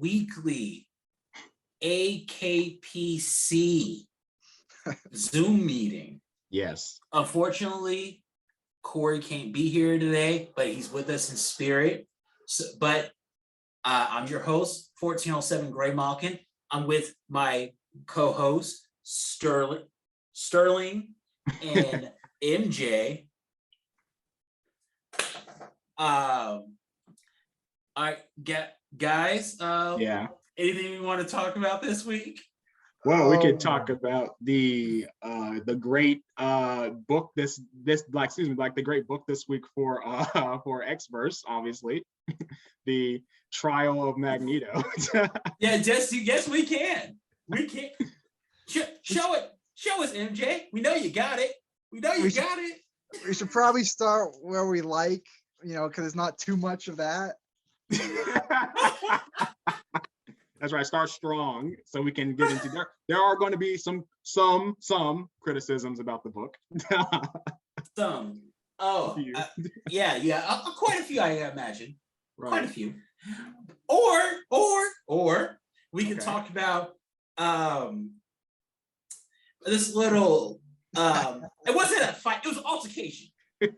weekly AKPC Zoom meeting. Yes. Unfortunately, Corey can't be here today, but he's with us in spirit. I'm your host, 1407 Gray Malkin. I'm with my co-host, Sterling and MJ. All right, guys. Yeah. Anything you want to talk about this week? Well, we could talk about the great book the great book this week for Xverse, obviously, the Trial of Magneto. Yes, we can. We can. Show it. Show us, MJ. We know you got it. We should probably start where we like, because there's not too much of that. That's right. Start strong so we can get into there. There are going to be some criticisms about the book. Some. Oh, yeah. Quite a few, I imagine. Right. Quite a few. Or we can talk about this little. It wasn't a fight. It was an altercation. It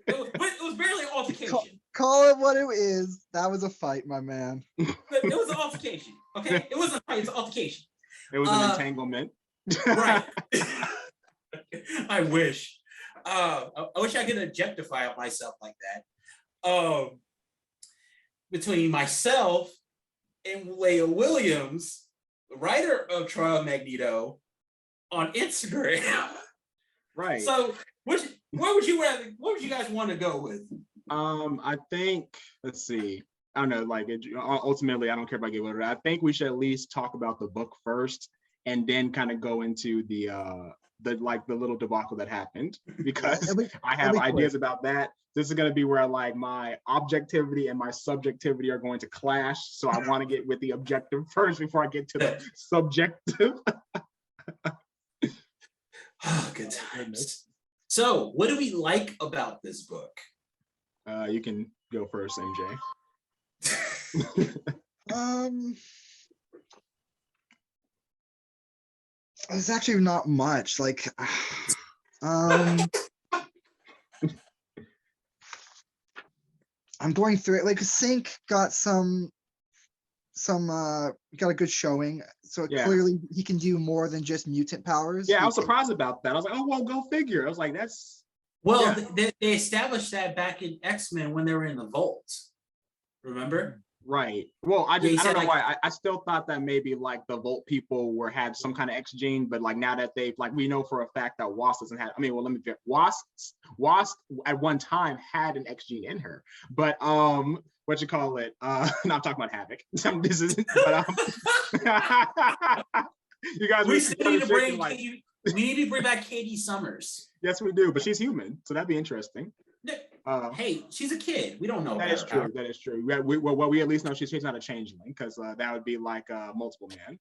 was barely an altercation. Call it what it is. That was a fight, my man. But it was an altercation. Okay, it wasn't a fight. It's an altercation. It was an entanglement. Right. I wish. I wish I could objectify myself like that. Between myself and Leia Williams, the writer of Trial of Magneto, on Instagram. Right. So, what would you guys want to go with? I think, let's see. I don't know, ultimately, I don't care if I get order. I think we should at least talk about the book first and then kind of go into the little debacle that happened, because I have ideas about that. This is going to be where my objectivity and my subjectivity are going to clash. So I want to get with the objective first before I get to the subjective. Oh, good times. So what do we like about this book? You can go first, MJ. It's actually not much. I'm going through it. Sync got got a good showing, so clearly he can do more than just mutant powers. I was surprised about that. I was like, oh, well, go figure. I was like, that's they established that back in X-Men when they were in the vault. Remember? Right. Well, I don't know why. I still thought that maybe the Volt people had some kind of X gene, but now that they've we know for a fact that Wasp doesn't have. Wasp at one time had an X gene in her, but what you call it? No, I'm talking about Havoc. This is. But, you guys. We need to bring. We need to bring back Katie Summers. Yes, we do, but she's human, so that'd be interesting. Hey, she's a kid. We don't know. That is true. That is true. We at least know she's not a changeling, because that would be like multiple man.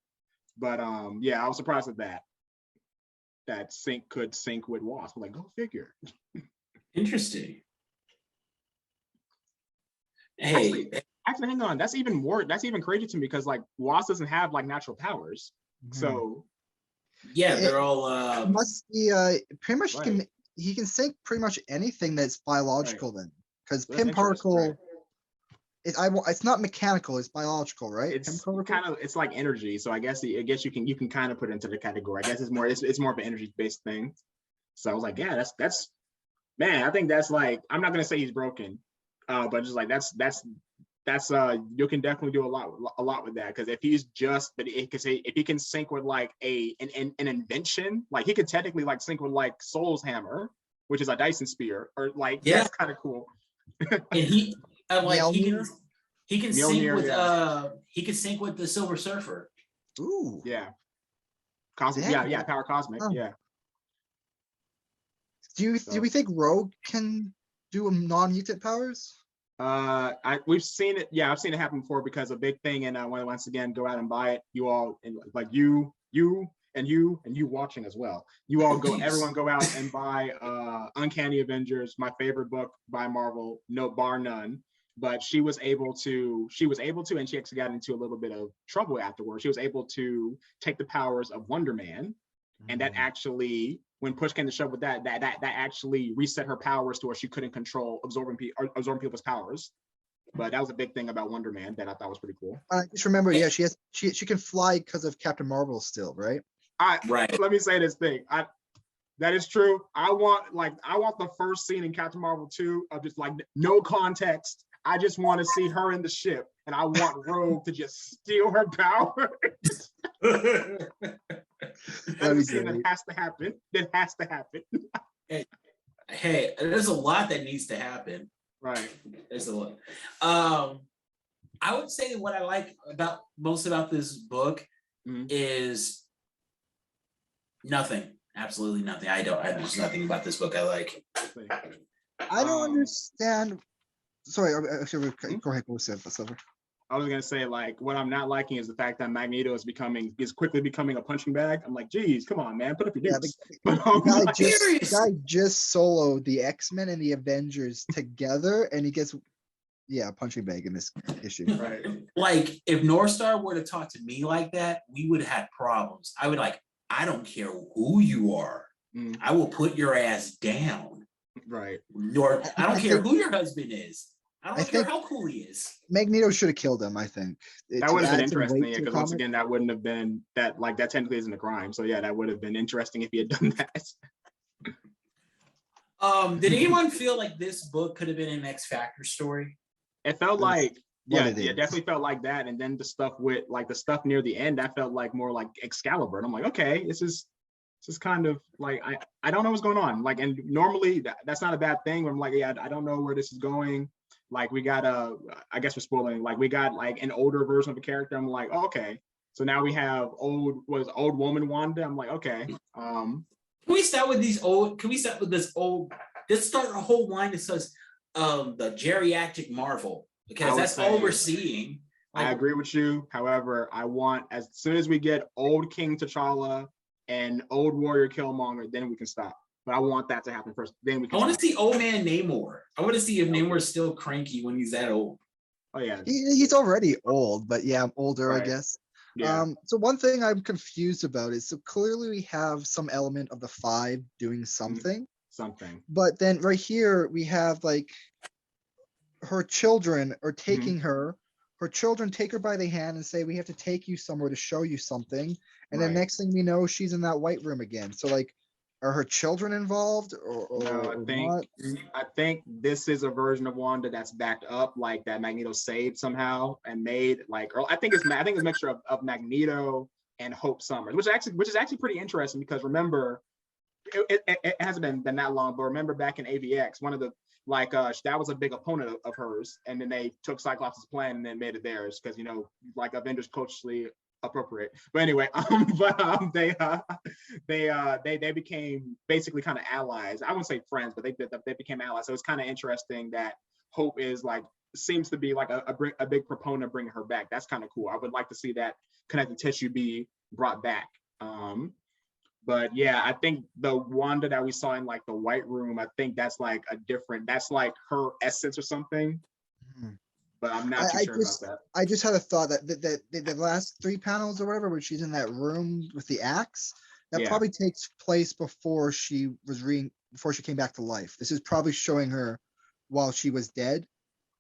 But I was surprised at that Sync could sync with Wasp. I'm like, go figure. Interesting. Hey, actually, hang on. That's even crazy to me, because Wasp doesn't have natural powers. Mm-hmm. So they're all must be pretty much. Right. He can sync pretty much anything that's biological, then, because Pym particle, it's not mechanical, it's biological, right? It's kind of, it's like energy. So I guess you can kind of put it into the category. I guess it's more of an energy based thing. So I was like, yeah, that's man. I think that's I'm not gonna say he's broken, but just that's you can definitely do a lot with that, because if he's if he can sync with an invention, he could technically sync with Soul's hammer, which is a Dyson spear, or that's kind of cool. And he can sync with he can sync with the Silver Surfer. Ooh. Yeah. Cosmic. Yeah, power cosmic. Oh. Yeah. Do we think Rogue can do non-mutant powers? We've seen it. Yeah, I've seen it happen before, because a big thing, and once again, go out and buy it. You all, and you watching as well. You all go, everyone go out and buy Uncanny Avengers, my favorite book by Marvel, no bar none. but she was able to, and she actually got into a little bit of trouble afterwards. She was able to take the powers of Wonder Man, and that actually, when push came to shove with that actually reset her powers to where she couldn't control absorbing people's powers. But that was a big thing about Wonder Man that I thought was pretty cool. I just remember, yeah, she can fly because of Captain Marvel still, right? Right. Let me say this thing. That is true. I want the first scene in Captain Marvel 2 of just like no context. I just want to see her in the ship, and I want Rogue to just steal her power. That's a scene that has to happen. It has to happen. Hey, there's a lot that needs to happen. Right. There's a lot. I would say what I like most about this book is nothing. Absolutely nothing. There's nothing about this book I like. I don't understand. Sorry, go ahead. Go ahead, Silver. I was gonna say, like, what I'm not liking is the fact that Magneto is quickly becoming a punching bag. I'm like, geez, come on, man, put up your dukes. The guy just soloed the X-Men and the Avengers together, and he gets a punching bag in this issue. Right. Like, if North Star were to talk to me like that, we would have had problems. I would I don't care who you are. I will put your ass down. Right. I don't care who your husband is. I don't care how cool he is. Magneto should have killed him, I think. That would have been interesting, because once again, that wouldn't have been that technically isn't a crime. So yeah, that would have been interesting if he had done that. Did anyone feel like this book could have been an X Factor story? It felt like, it definitely felt like that. And then the stuff with the stuff near the end, that felt like more like Excalibur. And I'm like, okay, this is kind of like, I don't know what's going on. Like, and normally that's not a bad thing. I'm like, I don't know where this is going. Like, we got I guess we're spoiling, like we got like an older version of a character. I'm like, oh, okay. So now we have old woman Wanda. I'm like, okay. Can we start with this old, let's start a whole line that says the geriatric Marvel, because that's all we're seeing. I agree with you. However, I want, as soon as we get old King T'Challa and old Warrior Killmonger, then we can stop. But I want that to happen first. Then we can. I want to see old man Namor. I want to see if Namor's still cranky when he's that old. Oh yeah. He's already old, but yeah, I'm older, right. I guess. Yeah. So one thing I'm confused about is, so clearly we have some element of the Five doing something. But then right here we have like her children are taking her. Her children take her by the hand and say, we have to take you somewhere to show you something. And then next thing we know, she's in that white room again. So like, are her children involved or no, I think this is a version of Wanda that's backed up, like that Magneto saved somehow and made like, or I think it's a mixture of Magneto and Hope Summers, which is actually pretty interesting, because remember, it hasn't been that long, but remember back in AVX, one of the that was a big opponent of hers, and then they took Cyclops' plan and then made it theirs, because like Avengers culturally appropriate. But anyway, they became basically kind of allies. I wouldn't say friends, but they became allies. So it's kind of interesting that Hope is seems to be like a big proponent of bringing her back. That's kind of cool. I would like to see that connective tissue be brought back. But yeah, I think the Wanda that we saw in like the White Room, I think that's like that's like her essence or something. But I'm not too sure about that. I just had a thought that the last 3 panels or whatever, where she's in that room with the axe, that probably takes place before she came back to life. This is probably showing her while she was dead,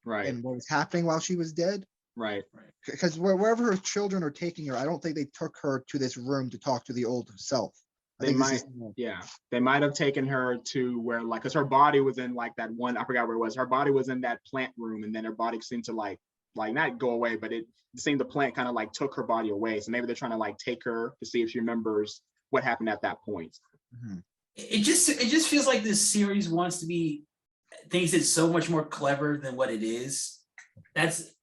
right? And what was happening while she was dead, right? Because wherever her children are taking her, I don't think they took her to this room to talk to the old self. They might have taken her to where, like, because her body was in like that one, I forgot where it was. Her body was in that plant room, and then her body seemed to like not go away, but it seemed the plant kind of like took her body away. So maybe they're trying to like take her to see if she remembers what happened at that point. It just feels like this series thinks it's so much more clever than what it is. It's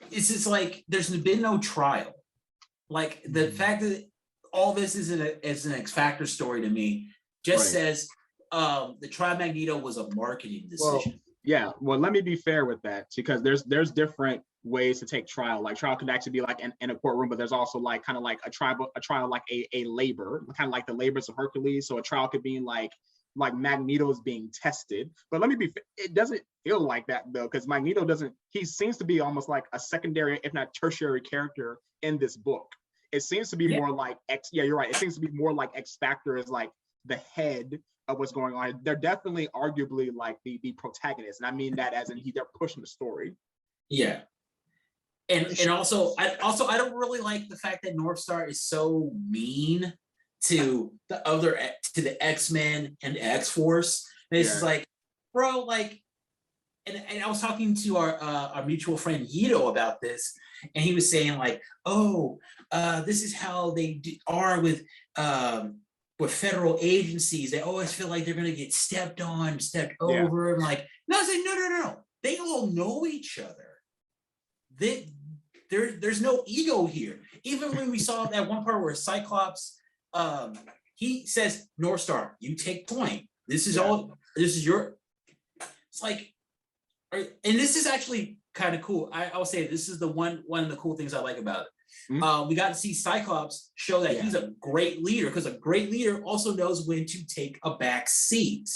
just like there's been no trial. Like the fact that all this is an X Factor story to me just says the Trial of Magneto was a marketing decision. Well, let me be fair with that, because there's different ways to take trial. Like trial could actually be like in a courtroom, but there's also like kind of like a trial like a labor, kind of like the labors of Hercules. So a trial could be in like like Magneto is being tested. But let me be, it doesn't feel like that though, because Magneto doesn't, he seems to be almost like a secondary, if not tertiary character in this book. It seems to be more like you're right. It seems to be more like X Factor is like the head of what's going on. They're definitely arguably like the protagonist. And I mean that as in they're pushing the story. Yeah. And also I don't really like the fact that Northstar is so mean to the X-Men and X-Force. And it's just like, bro, like, and I was talking to our mutual friend Yito about this, and he was saying like, oh, this is how they are with federal agencies. They always feel like they're gonna get stepped on, stepped over. And like, no, I was like, no. They all know each other. There's no ego here. Even when we saw that one part where Cyclops, he says, Northstar, you take point. This is your, it's like, and this is actually kind of cool. I'll say this is the one of the cool things I like about it. Mm-hmm. We got to see Cyclops show that he's a great leader, because a great leader also knows when to take a back seat.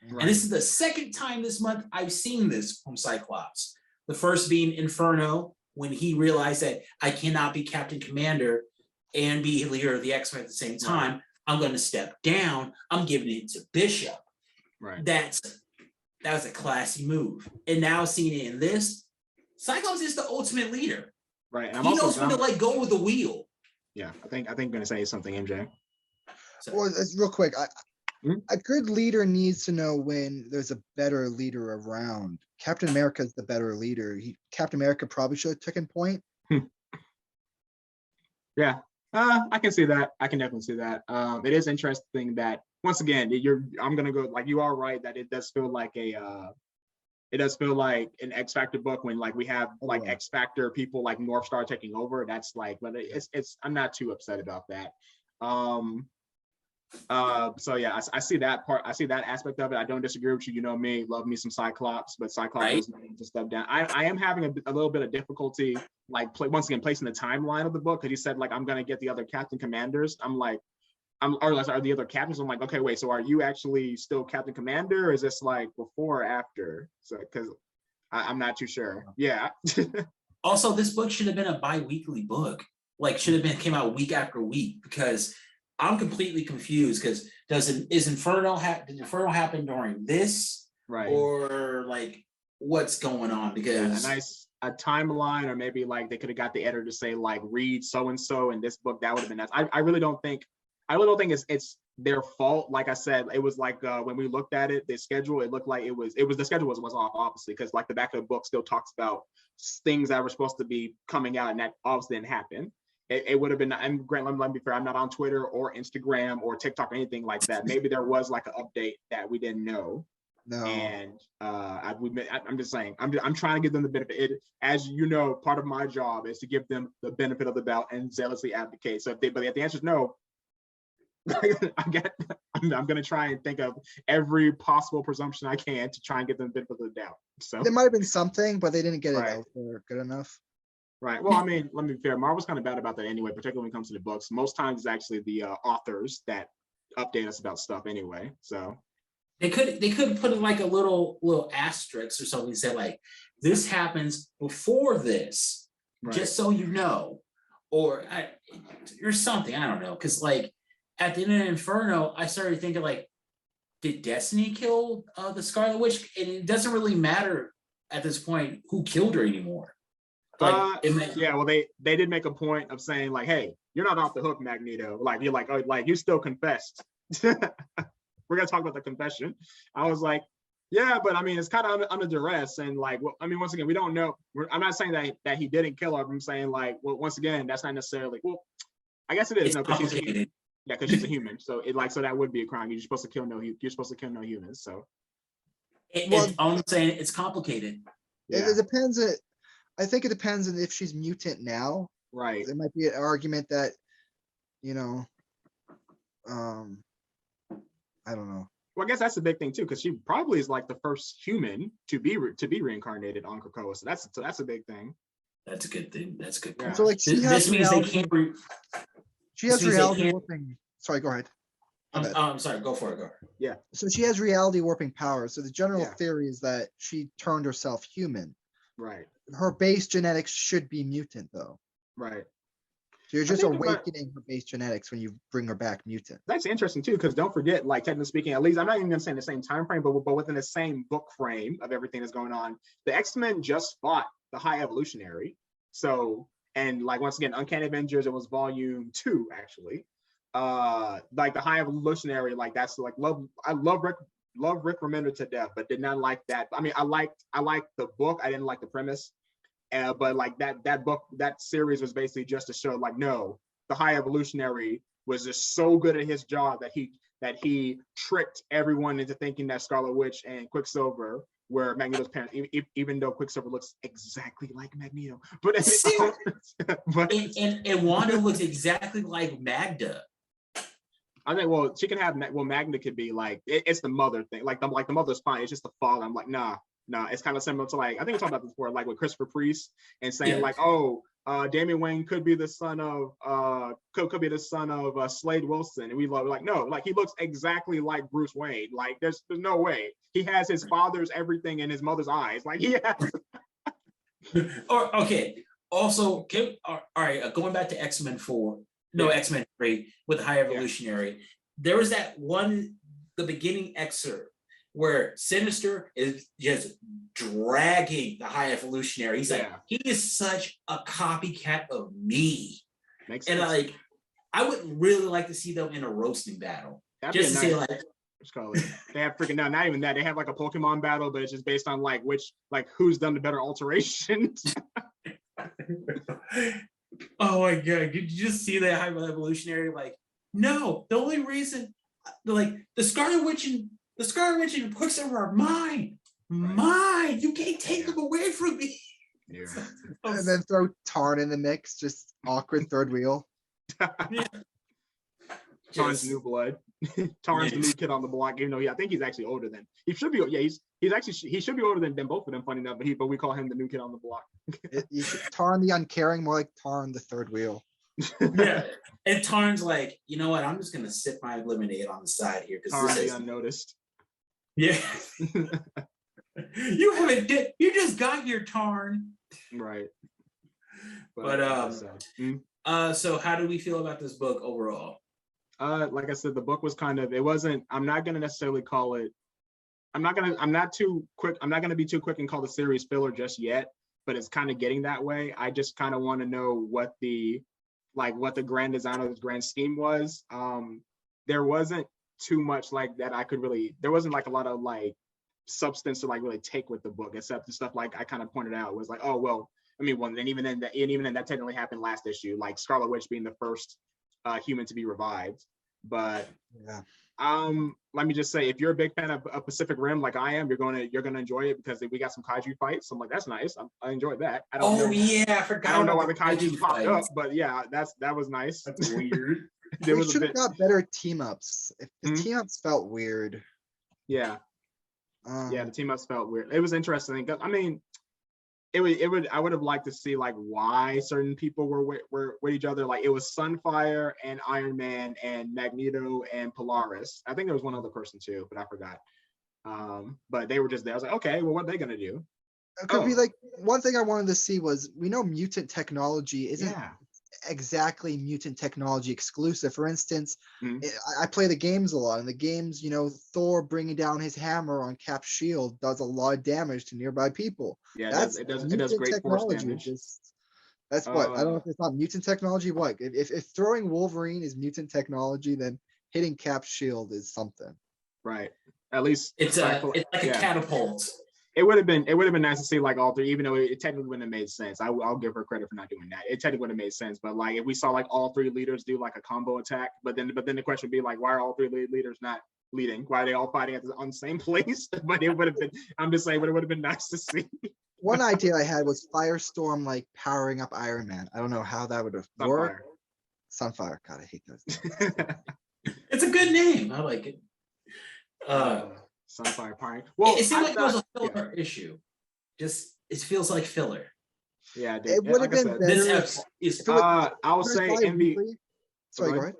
Right. And this is the second time this month I've seen this from Cyclops. The first being Inferno, when he realized that I cannot be Captain Commander and be leader of the X-Men at the same time. Right. I'm going to step down. I'm giving it to Bishop. Right. That was a classy move. And now seeing it in this, Cyclops is the ultimate leader. Right. And he knows when to let go of the wheel. Yeah, I think I'm going to say something, MJ. Well, real quick, a good leader needs to know when there's a better leader around. Captain America is the better leader. Captain America probably should have taken point. Yeah, I can see that. I can definitely see that. It is interesting that once again, I'm gonna go like you are right that it does feel like an X Factor book when like we have like X Factor people like Northstar taking over. That's like, but it's I'm not too upset about that. So yeah, I see that part. I see that aspect of it. I don't disagree with you. You know me, love me some Cyclops, but Cyclops doesn't need to step down. I am having a little bit of difficulty, like once again placing the timeline of the book, because he said like I'm gonna get the other Captain Commanders. I'm like, are the other captains? I'm like, okay, wait. So are you actually still Captain Commander, or is this like before or after? So because I'm not too sure. Yeah. Also, this book should have been a bi-weekly book. Like came out week after week, because I'm completely confused, because did Inferno happen during this? Right. Or like what's going on? Because a timeline, or maybe like they could have got the editor to say like read so and so in this book. That would have been nice. I really don't think it's their fault. Like I said, it was like when we looked at it, the schedule, it looked like it was the schedule was off obviously, because like the back of the book still talks about things that were supposed to be coming out, and that obviously didn't happen. It would have been, and Grant, let me be fair, I'm not on Twitter or Instagram or TikTok or anything like that. Maybe there was like an update that we didn't know. No. And I'm just saying, I'm trying to give them the benefit. As you know, part of my job is to give them the benefit of the doubt and zealously advocate. So but if the answer is no, I'm going to try and think of every possible presumption I can to try and get them the benefit of the doubt. So there might have been something, but they didn't get it out there good enough. Right. Well, I mean, let me be fair. Marvel's kind of bad about that anyway, particularly when it comes to the books. Most times it's actually the authors that update us about stuff anyway. So they could put like a little asterisk or something, say like, this happens before this, just so you know, or something. I don't know, because like at the end of Inferno, I started thinking like, did Destiny kill the Scarlet Witch? And it doesn't really matter at this point who killed her anymore. Like, well, they did make a point of saying like, hey, you're not off the hook, Magneto. Like you're like, oh, like you still confessed. We're gonna talk about the confession. I was like, yeah, but I mean, it's kind of under duress, and like, well, I mean, once again, we don't know. I'm not saying that he didn't kill her. I'm saying like, well, once again, that's not necessarily. Well, I guess it is. It's complicated. Because she's a human, so so that would be a crime. You're supposed to kill no humans. So I'm saying it's complicated. Yeah. It depends. I think it depends on if she's mutant now. Right. There might be an argument that, I don't know. Well, I guess that's the big thing too, because she probably is like the first human to be reincarnated on Krakoa. So that's a big thing. That's a good thing. That's a good point. Yeah. So like this means they can't. She has reality warping. Sorry, go ahead. I'm sorry, go for it, go. So she has reality warping powers. So the general Yeah. theory is that she turned herself human. Right. Her base genetics should be mutant, though. Right. So you're just think about- awakening her base genetics when you bring her back mutant. That's interesting too, because don't forget, like technically speaking, at least I'm not even gonna say in the same time frame, but within the same book frame of everything that's going on, the X-Men just fought the High Evolutionary. So, and like once again, Uncanny Avengers, it was volume 2 actually. Like the High Evolutionary, like that's like I love Rick Remender to death, but did not like that. I mean, I liked the book, I didn't like the premise. But like that book, that series was basically just to show like, no, the High Evolutionary was just so good at his job that he tricked everyone into thinking that Scarlet Witch and Quicksilver were Magneto's parents, even though Quicksilver looks exactly like Magneto. But and Wanda looks exactly like Magda. I think, well, she can have, well, Magda could be like, it's the mother thing, like the mother's fine, it's just the father. I'm like, nah, it's kind of similar to like, I think we talked about this before, like with Christopher Priest and saying like, oh, Damian Wayne could be the son of could be the son of Slade Wilson, and we were like, no, like he looks exactly like Bruce Wayne. Like there's no way. He has his father's everything in his mother's eyes. Like he has. Or okay. Also, all right. Going back to X-Men 4, X-Men 3 with High Evolutionary. There was that one, the beginning excerpt where Sinister is just dragging the High Evolutionary. He's like, he is such a copycat of me. Makes and sense. like, I would really like to see them in a roasting battle. That'd just to say like, let's call it. They have freaking not even that. They have like a Pokemon battle, but it's just based on like who's done the better alterations. Oh my god, did you just see that High Evolutionary? Like, no, the only reason, like the Scarlet Witch and Quicksilver are mine. Mine. You can't take them away from me. Yeah. And then throw Tarn in the mix, just awkward third wheel. Tarn's new blood. Tarn's the new kid on the block, even though I think he's actually older than he should be. Yeah, he should be older than both of them. Funny enough, but we call him the new kid on the block. Tarn the uncaring, more like Tarn the third wheel. Yeah, and Tarn's like, you know what? I'm just gonna sip my lemonade on the side here because Tarn this is unnoticed. Yeah. You just got here, Tarn. Right. So how do we feel about this book overall? Like I said, the book was I'm not gonna necessarily call it, I'm not gonna be too quick and call the series filler just yet, but it's kind of getting that way. I just kind of want to know what the grand design of this grand scheme was. There wasn't too much like that there wasn't like a lot of like substance to like really take with the book, except the stuff like I kind of pointed out was like, oh well, I mean, well, and even then that technically happened last issue, like Scarlet Witch being the first human to be revived. But let me just say, if you're a big fan of Pacific Rim like I am, you're gonna enjoy it because we got some kaiju fights. So I'm like, that's nice. I enjoyed that. I don't know why the kaiju popped up, but yeah, that was nice. That's weird. We should have got better team ups. If the team ups felt weird. Yeah. The team ups felt weird. It was interesting. I mean, I would have liked to see like why certain people were with each other. Like it was Sunfire and Iron Man and Magneto and Polaris. I think there was one other person too, but I forgot. But they were just there. I was like, okay, well, what are they gonna do? It could be like, one thing I wanted to see was, we know mutant technology isn't exactly mutant technology exclusive. For instance, I play the games a lot, and the games, Thor bringing down his hammer on Cap's shield does a lot of damage to nearby people. Yeah, it does great force damage. That's what I don't know if it's not mutant technology. What if throwing Wolverine is mutant technology, then hitting Cap's shield is something. Right. At least it's like a catapult. It would have been nice to see like all three, even though it technically wouldn't have made sense. I'll give her credit for not doing that. It technically wouldn't have made sense, but like if we saw like all three leaders do like a combo attack, but then the question would be like, why are all three leaders not leading? Why are they all fighting on the same place? But it would have been, I'm just saying, but it would have been nice to see. One idea I had was Firestorm like powering up Iron Man. I don't know how that would have worked. Sunfire. God, I hate those. It's a good name. I like it. Sunfire powering. Well, it seems like it was a filler issue. Just it feels like filler. Yeah, it would have been better. This is I will say Sorry, go ahead.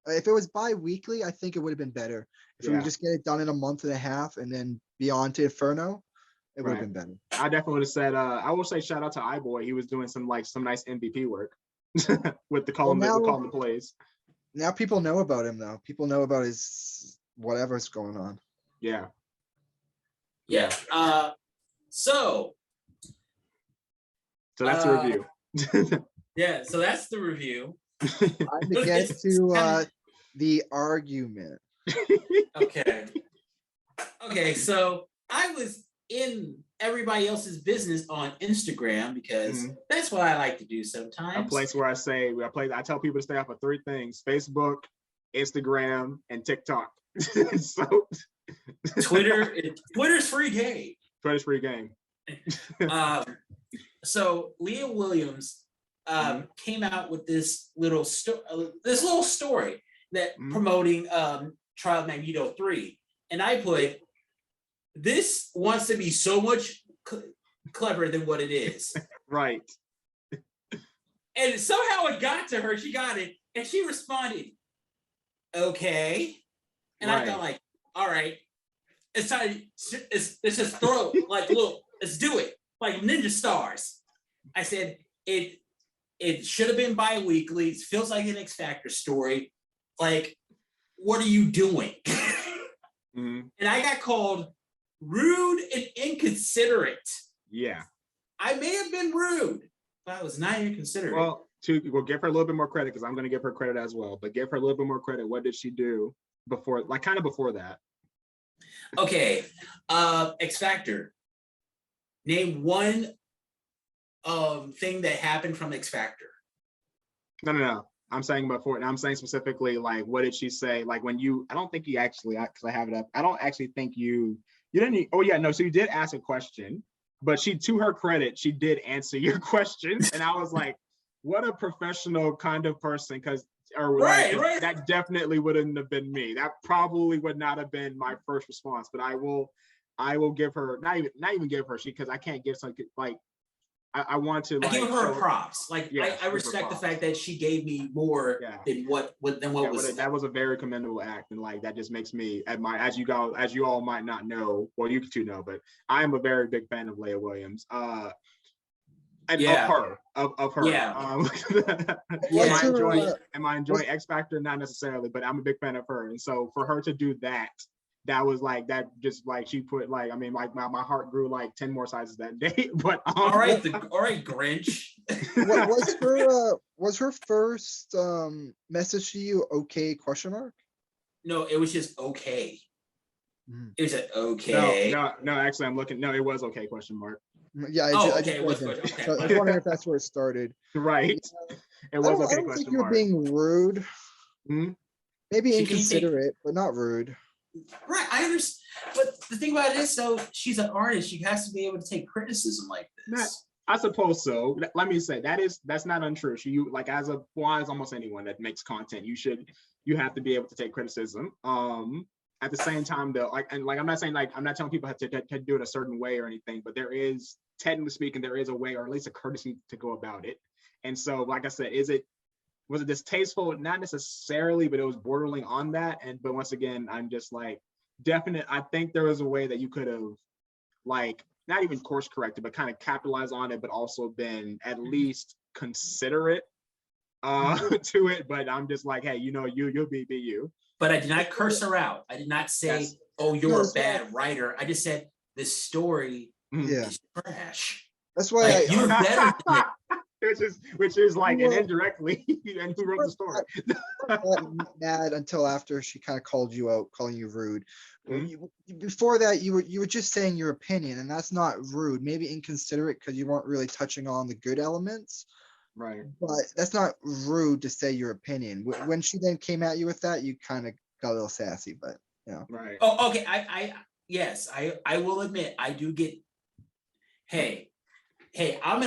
If it was bi-weekly, I think it would have been better. If we Yeah. would just get it done in a month and a half and then be on to Inferno, it would have Right. been better. I definitely would have said, I will say shout out to iBoy. He was doing some nice MVP work with the calling the plays. Now people know about him though. People know about his whatever's going on. Yeah. Yeah. So that's the review. Yeah, so that's the review. Time to get to the argument. Okay. Okay, so I was in everybody else's business on Instagram because that's what I like to do sometimes. A place where I tell people to stay off of 3 things: Facebook, Instagram, and TikTok. So Twitter's free game. Twitter's free game. So Leah Williams came out with this little story that promoting Trial of Magneto 3. And I put, this wants to be so much clever than what it is. Right. And somehow it got to her. She got it. And she responded, okay. And I thought, like, all right, it's time. It's just throw, like, look, let's do it. Like Ninja Stars. I said, it should have been bi-weekly. It feels like an X Factor story. Like, what are you doing? And I got called rude and inconsiderate. Yeah. I may have been rude, but I was not inconsiderate. Well, we'll give her a little bit more credit because I'm going to give her credit as well. But give her a little bit more credit. What did she do before, like kind of before that? Okay. X Factor. Name one thing that happened from X Factor. No. I'm saying before, and I'm saying specifically, like, what did she say? Like when I don't think you actually, because I have it up. I don't actually think you didn't. Oh yeah, no. So you did ask a question, but to her credit, she did answer your questions, and I was like, what a professional kind of person, right. That definitely wouldn't have been me. That probably would not have been my first response. But I will give her not even give her because I can't give something like. I want to. Like, I give her props. Like yeah, I respect the fact that she gave me more than what was. That was a very commendable act, and like that just makes me admire. As you all might not know, well, you two know, but I am a very big fan of Leah Williams. And of her. Yeah. Am I enjoying X Factor? Not necessarily, but I'm a big fan of her, and so for her to do that. That was like that. Just like she put, like I mean, like my heart grew like 10 more sizes that day. But all right, Grinch. What was her first message to you? Okay? Question mark. No, it was just okay. It was okay. No. Actually, I'm looking. No, it was okay? Question mark. Yeah. It was okay. So I was wondering if that's where it started. Right. It was okay? I don't think you're being rude. Maybe inconsiderate, but not rude. Right, I understand. But the thing about it is, though, she's an artist. She has to be able to take criticism like this. I suppose so. Let me say that's not untrue. Like as almost anyone that makes content, you have to be able to take criticism. At the same time, though, I'm not telling people to do it a certain way or anything, but there is, technically speaking, there is a way, or at least a courtesy to go about it. And so, like I said, was it distasteful? Not necessarily, but it was bordering on that. But once again, I'm just like, I think there was a way that you could have, like, not even course corrected, but kind of capitalized on it, but also been at least considerate to it. But I'm just like, hey, you'll be you. But I did not curse her out. I did not say, "Oh, you're a bad writer." I just said this story is trash. That's why you're better than it. Which is like, and indirectly, and who wrote the story? Mad until after she kind of called you out, calling you rude. Before that, you were just saying your opinion, and that's not rude. Maybe inconsiderate because you weren't really touching on the good elements. Right. But that's not rude to say your opinion. When she then came at you with that, you kind of got a little sassy, but Right. Oh, okay. I will admit I do get. Hey, I'm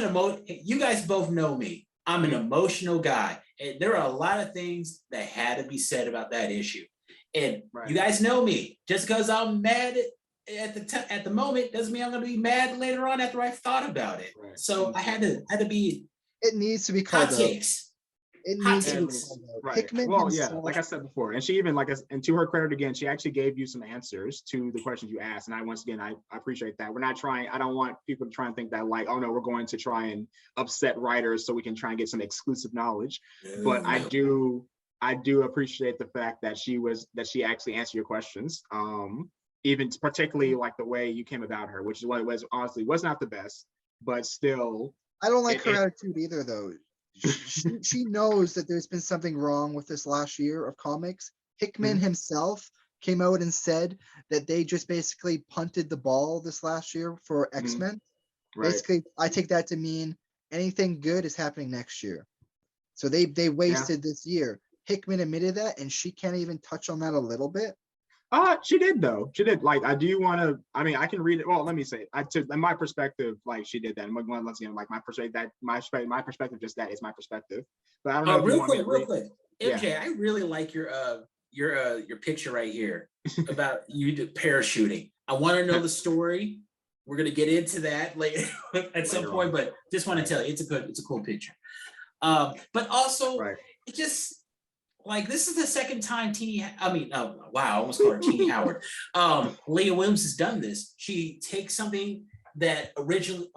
you guys both know me. I'm an emotional guy. And there are a lot of things that had to be said about that issue. And you guys know me. Just because I'm mad at the moment doesn't mean I'm going to be mad later on after I thought about it. Right. So I had to be. It needs to be called out. It Hot needs to be takes. called out. Right. Hickman Well, yeah, himself, like I said before, and she even and to her credit again, she actually gave you some answers to the questions you asked. And once again, I appreciate that. We're not trying, I don't want people to try and think that like, oh no, we're going to try and upset writers so we can try and get some exclusive knowledge. But I do appreciate the fact that she actually answered your questions. Even particularly like the way you came about her, which is what it was, honestly was not the best, but still. I don't like her attitude either, though. She knows that there's been something wrong with this last year of comics. Hickman himself came out and said that they just basically punted the ball this last year for X-Men. Right. Basically, I take that to mean anything good is happening next year. So they wasted this year. Hickman admitted that, and she can't even touch on that a little bit. She did though. She did. Like, I do want to. I mean, I can read it. Well, let me say, in my perspective, like she did that. And once again, like my perspective, just that is my perspective. But I don't know. Real quick, MJ, Yeah. I really like your picture right here about you parachuting. I want to know the story. We're gonna get into that later at some point, but just want to tell you, it's a cool picture. But also, it just. Like, this is the second time I almost called her Teeny Howard. Leah Williams has done this. She takes something that originally,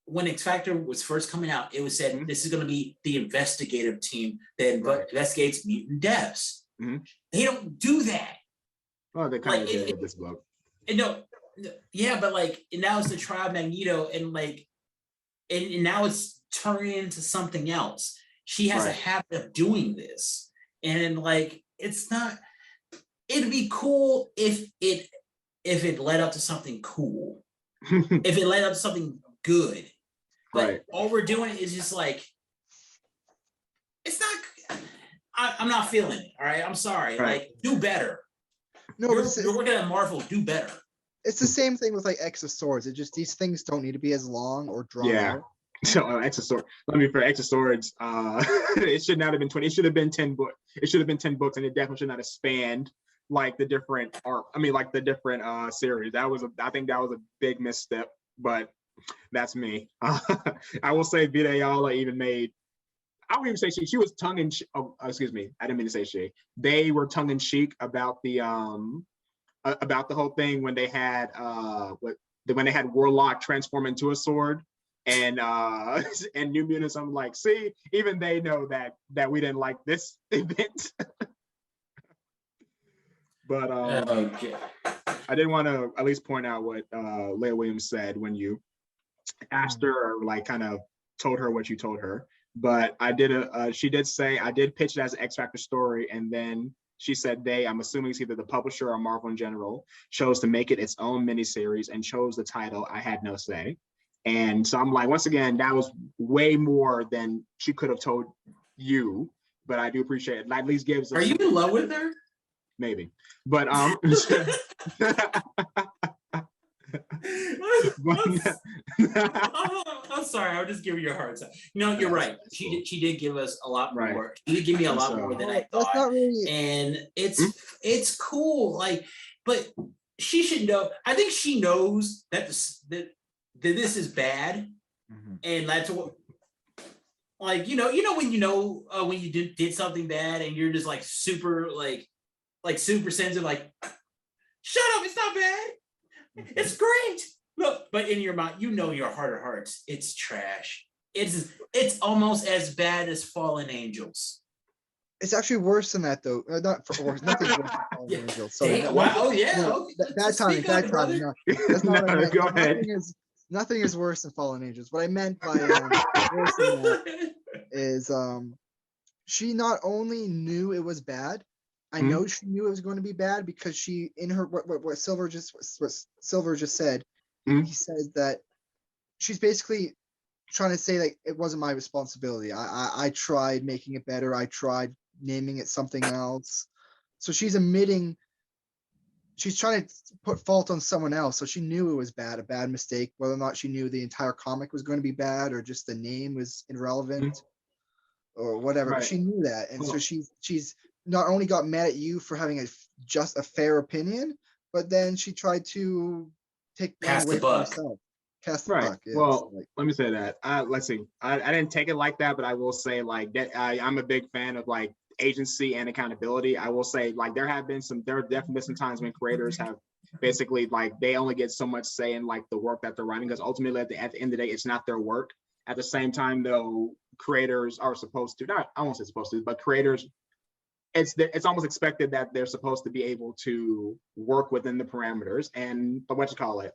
when X Factor was first coming out, it was said this is going to be the investigative team that investigates mutant deaths. They don't do that. Oh, they kind of did with this book. No, yeah, but like, and now it's the Trial of Magneto, and like, and now it's turning into something else. She has a habit of doing this. And like, it's not, it'd be cool if it led up to something cool, if it led up to something good. But all we're doing is just like, it's not, I'm not feeling it. All right. I'm sorry. Like, do better. No, you're working at Marvel, do better. It's the same thing with like X of Swords. It just, these things don't need to be as long or drawn out. So X of Swords. For X of Swords, it should not have been 20. It should have been 10 books. It should have been 10 books, and it definitely should not have spanned like the different art. like the different series. I think that was a big misstep, but that's me. I will say Vita Ayala even made. I wouldn't even say she was tongue in. Excuse me. I didn't mean to say she. They were tongue in cheek about the whole thing when they had Warlock transform into a sword. And New Mutants, I'm like, see, even they know that we didn't like this event. But I did want to at least point out what Leah Williams said when you asked her, or like kind of told her what you told her. But she did say, I did pitch it as an X Factor story, and then she said I'm assuming it's either the publisher or Marvel in general, chose to make it its own miniseries and chose the title, I Had No Say. And so I'm like, once again, that was way more than she could have told you, but I do appreciate it. At least gives us. Are you in love with her? Maybe, but I'm sorry, I was just giving you a hard time. No, you're right. She did give us a lot more. She did give me a lot more than I thought. And it's cool. Like, but she should know. I think she knows that this is bad, and that's what, like, when when you did something bad and you're just like super super sensitive, like, shut up, it's not bad, it's great. Look, but in your mind, in your heart of hearts, it's trash. It's almost as bad as Fallen Angels. It's actually worse than that, though. Nothing's worse than Fallen Angels. So bad timing. No, go ahead. Nothing is worse than Fallen Angels. What I meant by worse than that is she not only knew it was bad, I know she knew it was going to be bad because she, in her what Silver just said, he says that she's basically trying to say like it wasn't my responsibility. I tried making it better. I tried naming it something else. So she's admitting. She's trying to put fault on someone else. So she knew it was bad, a bad mistake, whether or not she knew the entire comic was going to be bad or just the name was irrelevant or whatever. But she knew that. And so she's not only got mad at you for having just a fair opinion, but then she tried to take blame away from herself. cast the Right. puck. Yeah, Well, so, like, let me say that. Let's see. I didn't take it like that, but I will say like that. I'm a big fan of like agency and accountability. I will say like there have definitely been some times when creators have basically like they only get so much say in like the work that they're writing, because ultimately at the end of the day, it's not their work. At the same time, though, creators are supposed to, not I won't say supposed to, but creators, it's almost expected that they're supposed to be able to work within the parameters. And but what you call it,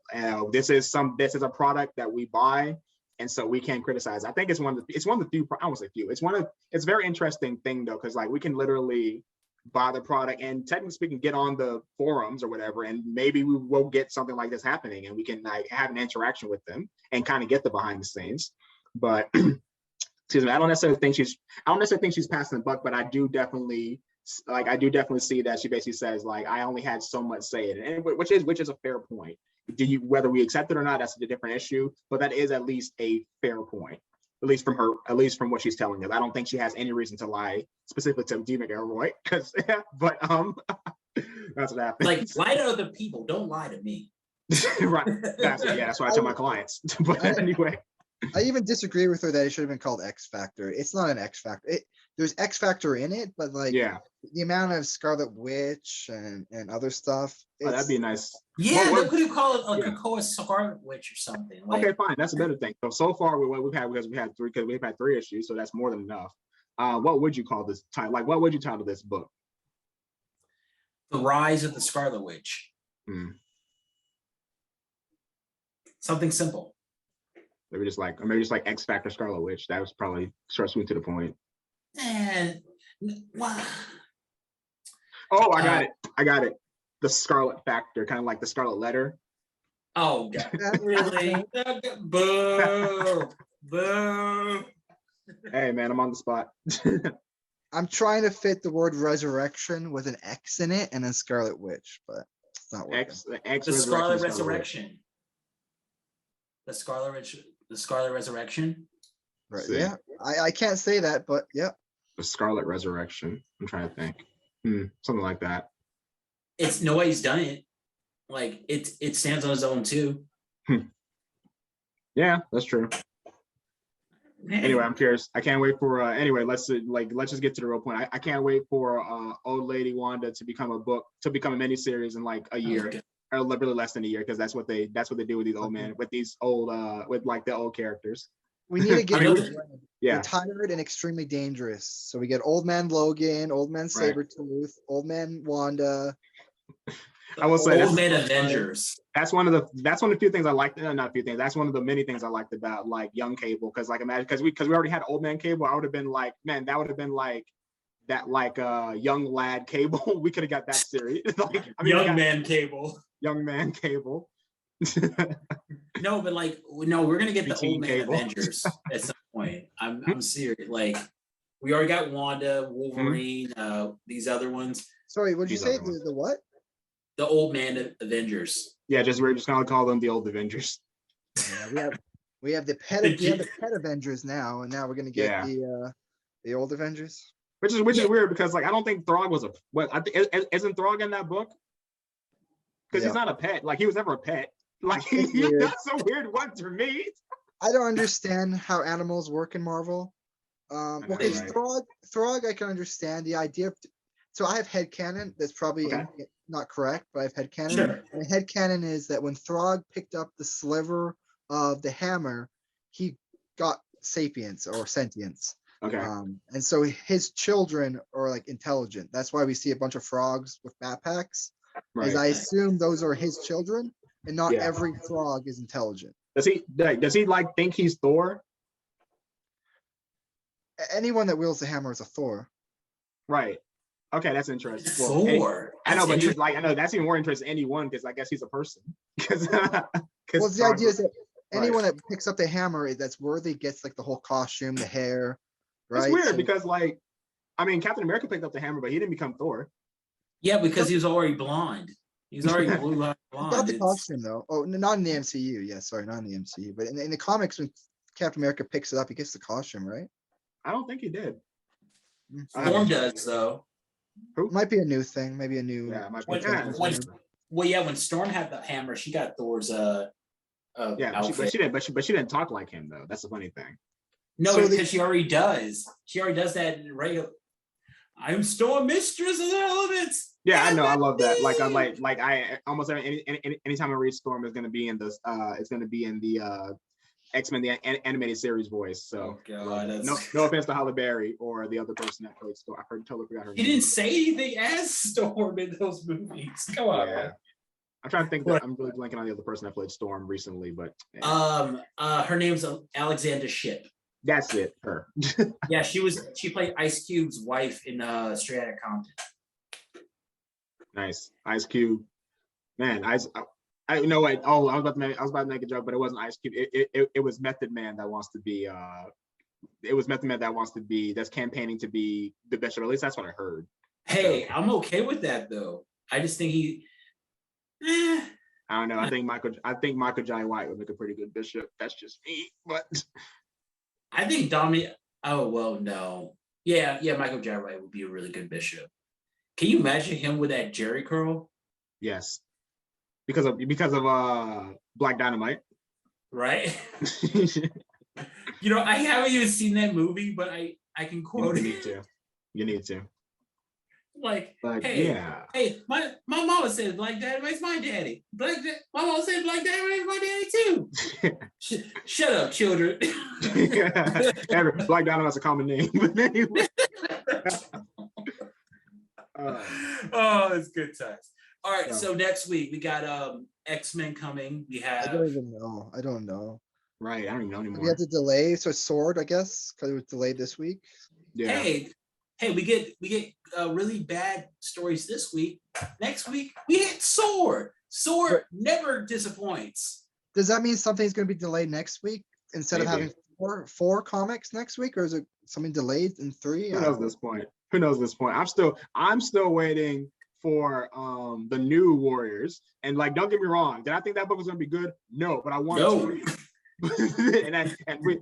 this is a product that we buy, and so we can't criticize. I think it's one of the few, I won't say few, it's a very interesting thing though, because like we can literally buy the product and technically speaking get on the forums or whatever, and maybe we will get something like this happening and we can like have an interaction with them and kind of get the behind the scenes. But excuse me, I don't necessarily think she's passing the buck, but I do definitely see that she basically says like I only had so much say in it, and which is a fair point. Whether we accept it or not, that's a different issue, but that is at least a fair point, at least from what she's telling us. I don't think she has any reason to lie specifically to D. McElroy, because but that's what happens. Like, lie to other people, don't lie to me. Right. That's what I tell my clients. But anyway. I even disagree with her that it should have been called X Factor. It's not an X Factor. There's X Factor in it, but like the amount of Scarlet Witch and other stuff. That'd be nice. Yeah, they could have called it a Krakoa Scarlet Witch or something. Like, okay, fine. That's a better thing. So far with what we've had, because we've had three issues, so that's more than enough. What would you call this title? Like, what would you title this book? The Rise of the Scarlet Witch. Something simple. Maybe just like X Factor Scarlet Witch. That was probably short, sweet, to the point. And wow. Oh, I got it. The Scarlet Factor, kind of like the Scarlet Letter. Oh God, really? Boo! Boo! Hey man, I'm on the spot. I'm trying to fit the word resurrection with an X in it and then Scarlet Witch, but it's not working. The Scarlet Resurrection. The Scarlet Resurrection. Right. Yeah. I can't say that, but yeah. The Scarlet Resurrection. I'm trying to think. Something like that. It's nobody's done it. Like it stands on its own too. Yeah, that's true. Anyway, I'm curious. I can't wait for anyway, let's just get to the real point. I can't wait for Old Lady Wanda to become a miniseries in like a year. Okay. Or literally less than a year, because that's what they do with these old with like the old characters. We need to get retired and extremely dangerous. So we get Old Man Logan, Old Man Sabretooth, Old Man Wanda. I will say Old Man Avengers. That's one of the few things I liked. Not a few things. That's one of the many things I liked about like young Cable. Because like imagine because we already had Old Man Cable. I would have been like, man, that would have been like that young lad Cable. We could have got that series. Young Man Cable. No, but like we're gonna get the Old Man Cable. Avengers at some point. I'm serious. Like we already got Wanda, Wolverine, these other ones. Sorry, what did you say? The what? The Old Man Avengers. Yeah, we're just gonna call them the Old Avengers. Yeah, we have the pet Avengers now, and now we're gonna get the Old Avengers. Which is weird, because like I don't think Throg was isn't Throg in that book? Because he's not a pet. Like he was never a pet. Like that's a weird one to me. I don't understand how animals work in Marvel. Throg I can understand the idea of. So I have headcanon that's probably not correct, but I have headcanon. Sure. And headcanon is that when Throg picked up the sliver of the hammer, he got sapience or sentience. Okay. And so his children are like intelligent. That's why we see a bunch of frogs with backpacks. Right. As I assume those are his children, and not every frog is intelligent. Does he like think he's Thor? Anyone that wields the hammer is a Thor. Right. Okay, that's interesting. Thor. I know, but he's like, I know that's even more interesting. Anyone, because I guess he's a person. Well, the idea is that anyone that picks up the hammer that's worthy gets like the whole costume, the hair. Right. It's weird because, like, I mean, Captain America picked up the hammer, but he didn't become Thor. Yeah, because he was already blonde. He's already blonde. Got the costume though. Oh, not in the MCU. Yeah, sorry, not in the MCU. But in the comics, when Captain America picks it up, he gets the costume, right? I don't think he did. Storm does though. Who? Might be a new thing. Maybe a new. Yeah, when Storm had the hammer, she got Thor's Yeah, outfit. but she didn't talk like him though. That's the funny thing. No, So because she already does. She already does that in regular. I'm Storm Mistress of the Elements. Yeah, I know. I love that. Like I almost anytime I read Storm is going to be in this. It's going to be in the X-Men the animated series voice. So God, no offense to Halle Berry or the other person that played Storm. I totally forgot her He name. didn't say anything as Storm in those movies. Come on, Yeah. man. I'm trying to think that I'm really blanking on the other person that played Storm recently, but yeah. Her name's Alexandra Shipp. That's it. Her. Yeah, she played Ice Cube's wife in Straight Outta Compton. Nice. Ice Cube. Man, I you know what? Oh, I was about to make a joke, but it wasn't Ice Cube. It was Method Man that wants to be that's campaigning to be the bishop. At least that's what I heard. Hey, so, I'm okay with that though. I just think I don't know. I think Michael Jai White would make a pretty good bishop. That's just me, but I think Dominic. Oh well, no. Yeah, Michael Jai White would be a really good bishop. Can you imagine him with that Jerry curl? Yes, because of Black Dynamite, right? I haven't even seen that movie, but I can quote it. You need to. Like hey, yeah. Hey, my mama said Black Dynamite's my daddy. My mama said Black Dynamite's my daddy too. Shut up, children. Black Dynamite's a common name, but anyway. Oh, it's good times. All right, so next week we got X-Men coming. We have. I don't even know. I don't know. Right, I don't even know anymore. We had to delay, so Sword, I guess, because it was delayed this week. Yeah. Hey, we get really bad stories this week. Next week we hit Sword. Sword never disappoints. Does that mean something's going to be delayed next week instead of having four comics next week, or is it something delayed in 3? Who knows this point? I'm still waiting for the new Warriors. And like, don't get me wrong, did I think that book was going to be good? No, but I wanted to read it.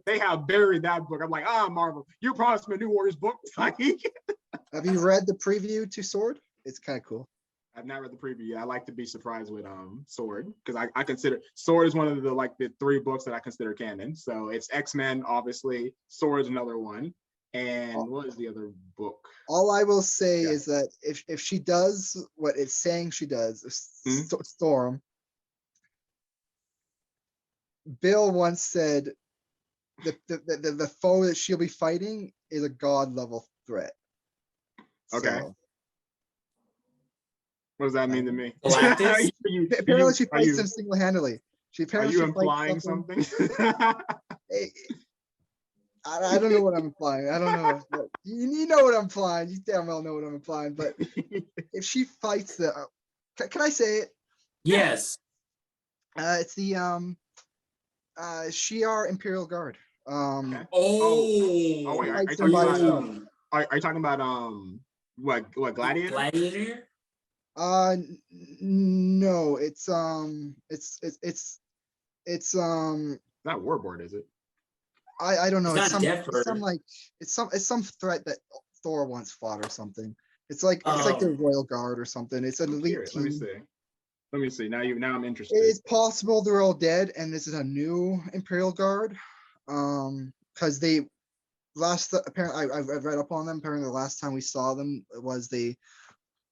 They have buried that book. I'm like, Marvel, you promised me a new Warriors book. Have you read the preview to Sword? It's kind of cool. I've not read the preview yet. I like to be surprised with Sword because I consider Sword is one of the 3 books that I consider canon. So it's X-Men, obviously. Sword is another one. And what is the other book? All I will say is that if she does what it's saying she does, Storm. Bill once said the foe that she'll be fighting is a god level threat. Okay. So, what does that mean to me? Apparently she fights him single-handedly. Are you implying something? I don't know what I'm implying. I don't know. You know what I'm implying. You damn well know what I'm implying. But if she fights can I say it? Yes. It's the Shi'ar Imperial Guard. Wait, are you talking about what Gladiator? Gladiator? No, it's not Warboard, is it? I don't know. It's some threat that Thor once fought or something. It's like the Royal Guard or something. It's an elite team. Let me see. Now I'm interested. It's possible they're all dead, and this is a new Imperial Guard. Because they apparently I've read up on them. Apparently, the last time we saw them was they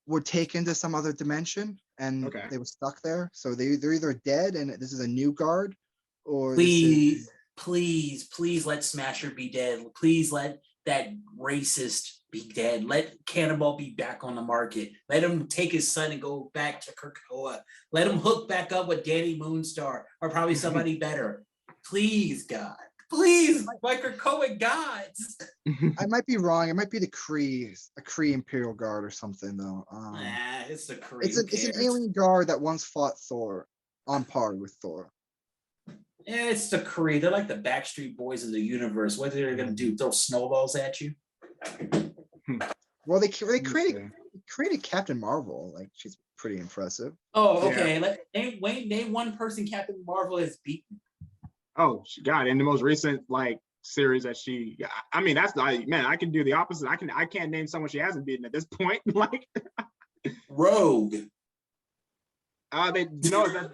were taken to some other dimension, and they were stuck there. So they're either dead, and this is a new guard, or Please let Smasher be dead. Please let that racist be dead. Let Cannonball be back on the market. Let him take his son and go back to Krakoa. Let him hook back up with Danny Moonstar or probably somebody better. Please, God. Please, my Krakoa gods. I might be wrong. It might be a Kree Imperial Guard or something, though. It's the Kree. It's an alien guard that once fought Thor on par with Thor. Yeah, it's the Kree. They're like the Backstreet Boys of the universe. What are they going to do? Throw snowballs at you? Well, they created Captain Marvel. Like, she's pretty impressive. Oh, okay. Yeah. Name one person Captain Marvel has beaten. Oh, God! In the most recent series that I can do the opposite. I can't name someone she hasn't beaten at this point. Rogue. They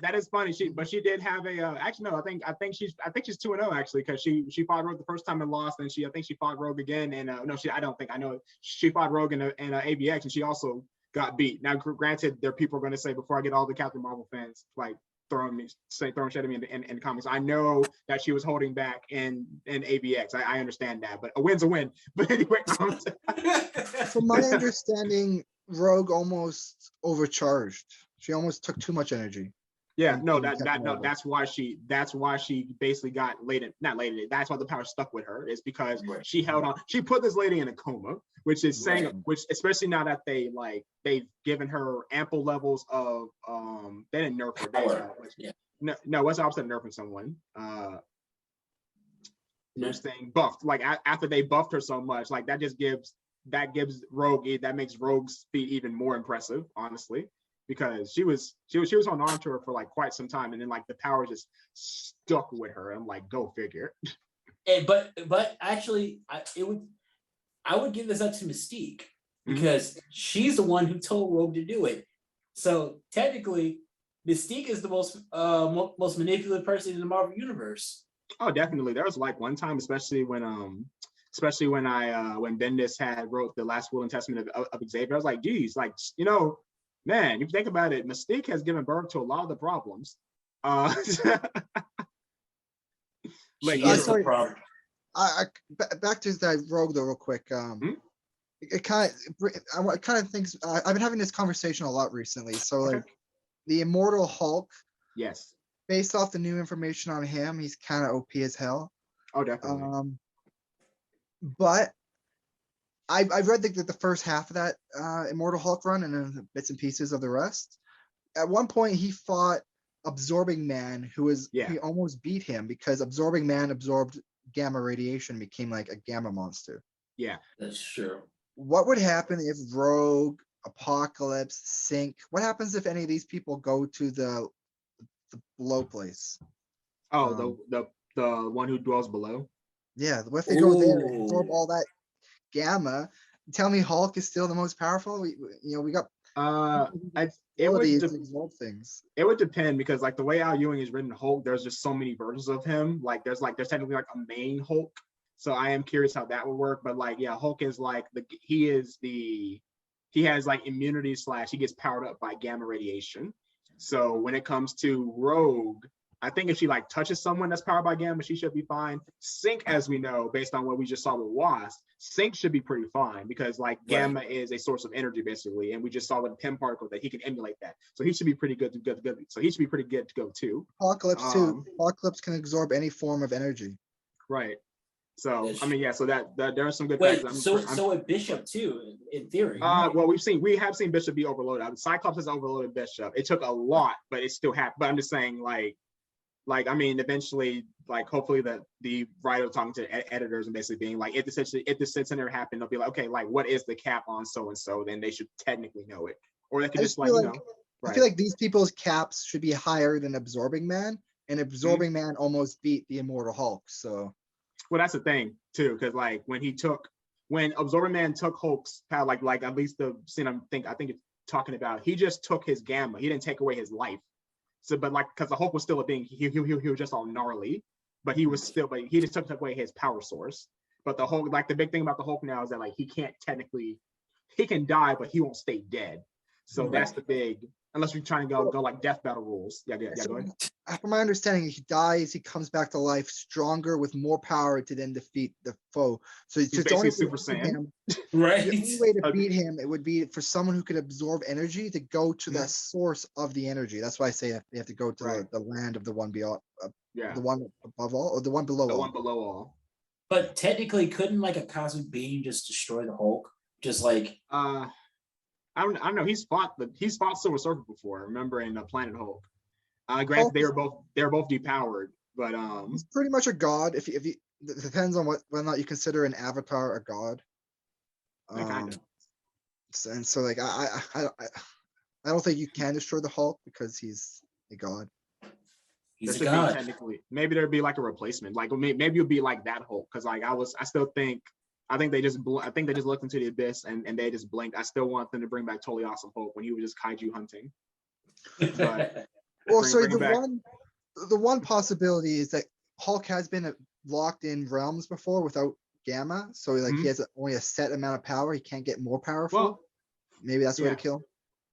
that is funny. She did have a actually no. I think she's 2-0 actually because she fought Rogue the first time and lost, and I think she fought Rogue again and no I don't think I know she fought Rogue in ABX and she also got beat. Now granted, there are people are going to say before I get all the Captain Marvel fans like throwing shit at me in the comments. I know that she was holding back in ABX. I understand that, but a win's a win. But anyway, from my understanding, Rogue almost overcharged. She almost took too much energy. Yeah, no, that's why she basically got not laid. That's why the power stuck with her is because she held on. She put this lady in a coma, which is saying, which especially now that they've given her ample levels of they didn't nerf her. No, what's the opposite of nerfing someone? Nurse thing buffed. Like after they buffed her so much, like that gives Rogue that makes Rogue's feat even more impressive, honestly. Because she was on arm to her for like quite some time, and then like the power just stuck with her. I'm like, go figure. But actually, I would give this up to Mystique because she's the one who told Rogue to do it. So technically, Mystique is the most manipulative person in the Marvel universe. Oh, definitely. There was like one time, especially when Bendis had wrote the last will and testament of Xavier. I was like, geez, like man, if you think about it, Mystique has given birth to a lot of the problems. Like, the problem. Back to that Rogue though, real quick. It kind of thinks I've been having this conversation a lot recently. So like the Immortal Hulk. Yes. Based off the new information on him, he's kind of OP as hell. Oh, definitely. But I've read the first half of that Immortal Hulk run and then bits and pieces of the rest. At one point, he fought Absorbing Man, he almost beat him because Absorbing Man absorbed gamma radiation, became like a gamma monster. Yeah, that's true. What would happen if Rogue, Apocalypse, Sync? What happens if any of these people go to the below place? Oh, the one who dwells below. Yeah, what if they go there and absorb all that gamma? Tell me Hulk is still the most powerful? We got it would absorb things. It would depend because like the way Al Ewing is written Hulk, there's just so many versions of him. Like there's technically like a main Hulk. So I am curious how that would work. But like Hulk is like he has like immunity / he gets powered up by gamma radiation. So when it comes to Rogue, I think if she like touches someone that's powered by gamma, she should be fine. Sync, as we know, based on what we just saw with Wasp, Sync should be pretty fine because like gamma is a source of energy basically, and we just saw with Pym particle that he can emulate that. So he should be pretty good to go. So he should be pretty good to go too. Apocalypse too. Apocalypse can absorb any form of energy. Right. So I mean, so that there are some good. Wait, so a Bishop too, in theory. Well, we have seen Bishop be overloaded. Cyclops has overloaded Bishop. It took a lot, but it still happened. But I'm just saying, like I mean, eventually, like hopefully the writer talking to editors and basically being like, if this incident happened, they'll be like, okay, like what is the cap on so and so? Then they should technically know it, or they could just like I feel like these people's caps should be higher than Absorbing Man, and Absorbing Man almost beat the Immortal Hulk. So. Well, that's the thing too, because like when Absorbing Man took Hulk's power, like at least the scene I think it's talking about, he just took his gamma. He didn't take away his life. So, but like because the Hulk was still a being, he was just all gnarly, but he just took away his power source. But the Hulk, like the big thing about the Hulk now is that like he can die, but he won't stay dead. So that's the big. Unless you're trying to go like death battle rules. Yeah, go ahead. From my understanding, he dies, he comes back to life stronger with more power to then defeat the foe. So he's basically Super Saiyan. Right. The only way to beat him, it would be for someone who could absorb energy to go to the source of the energy. That's why I say they have to go to the land of the one beyond, the one above all, or the one below all. The one below all. But technically, couldn't like a cosmic being just destroy the Hulk? Just like I don't know. He's fought Silver Surfer before. Remember in Planet Hulk. Granted, they were both depowered, but he's pretty much a god. If you it depends on whether or not you consider an avatar a god. Kind of. And so like I don't think you can destroy the Hulk because he's a god. He's a god. Technically, maybe there'd be like a replacement. Like maybe it'd be like that Hulk because like I think they just looked into the abyss and they just blinked. I still want them to bring back Totally Awesome Hulk when he was just kaiju hunting. But Well, bring- sorry, bring back- the one possibility is that Hulk has been locked in realms before without Gamma, so like Mhm. he has only a set amount of power. He can't get more powerful. Well, Maybe that's the way to yeah. kill him.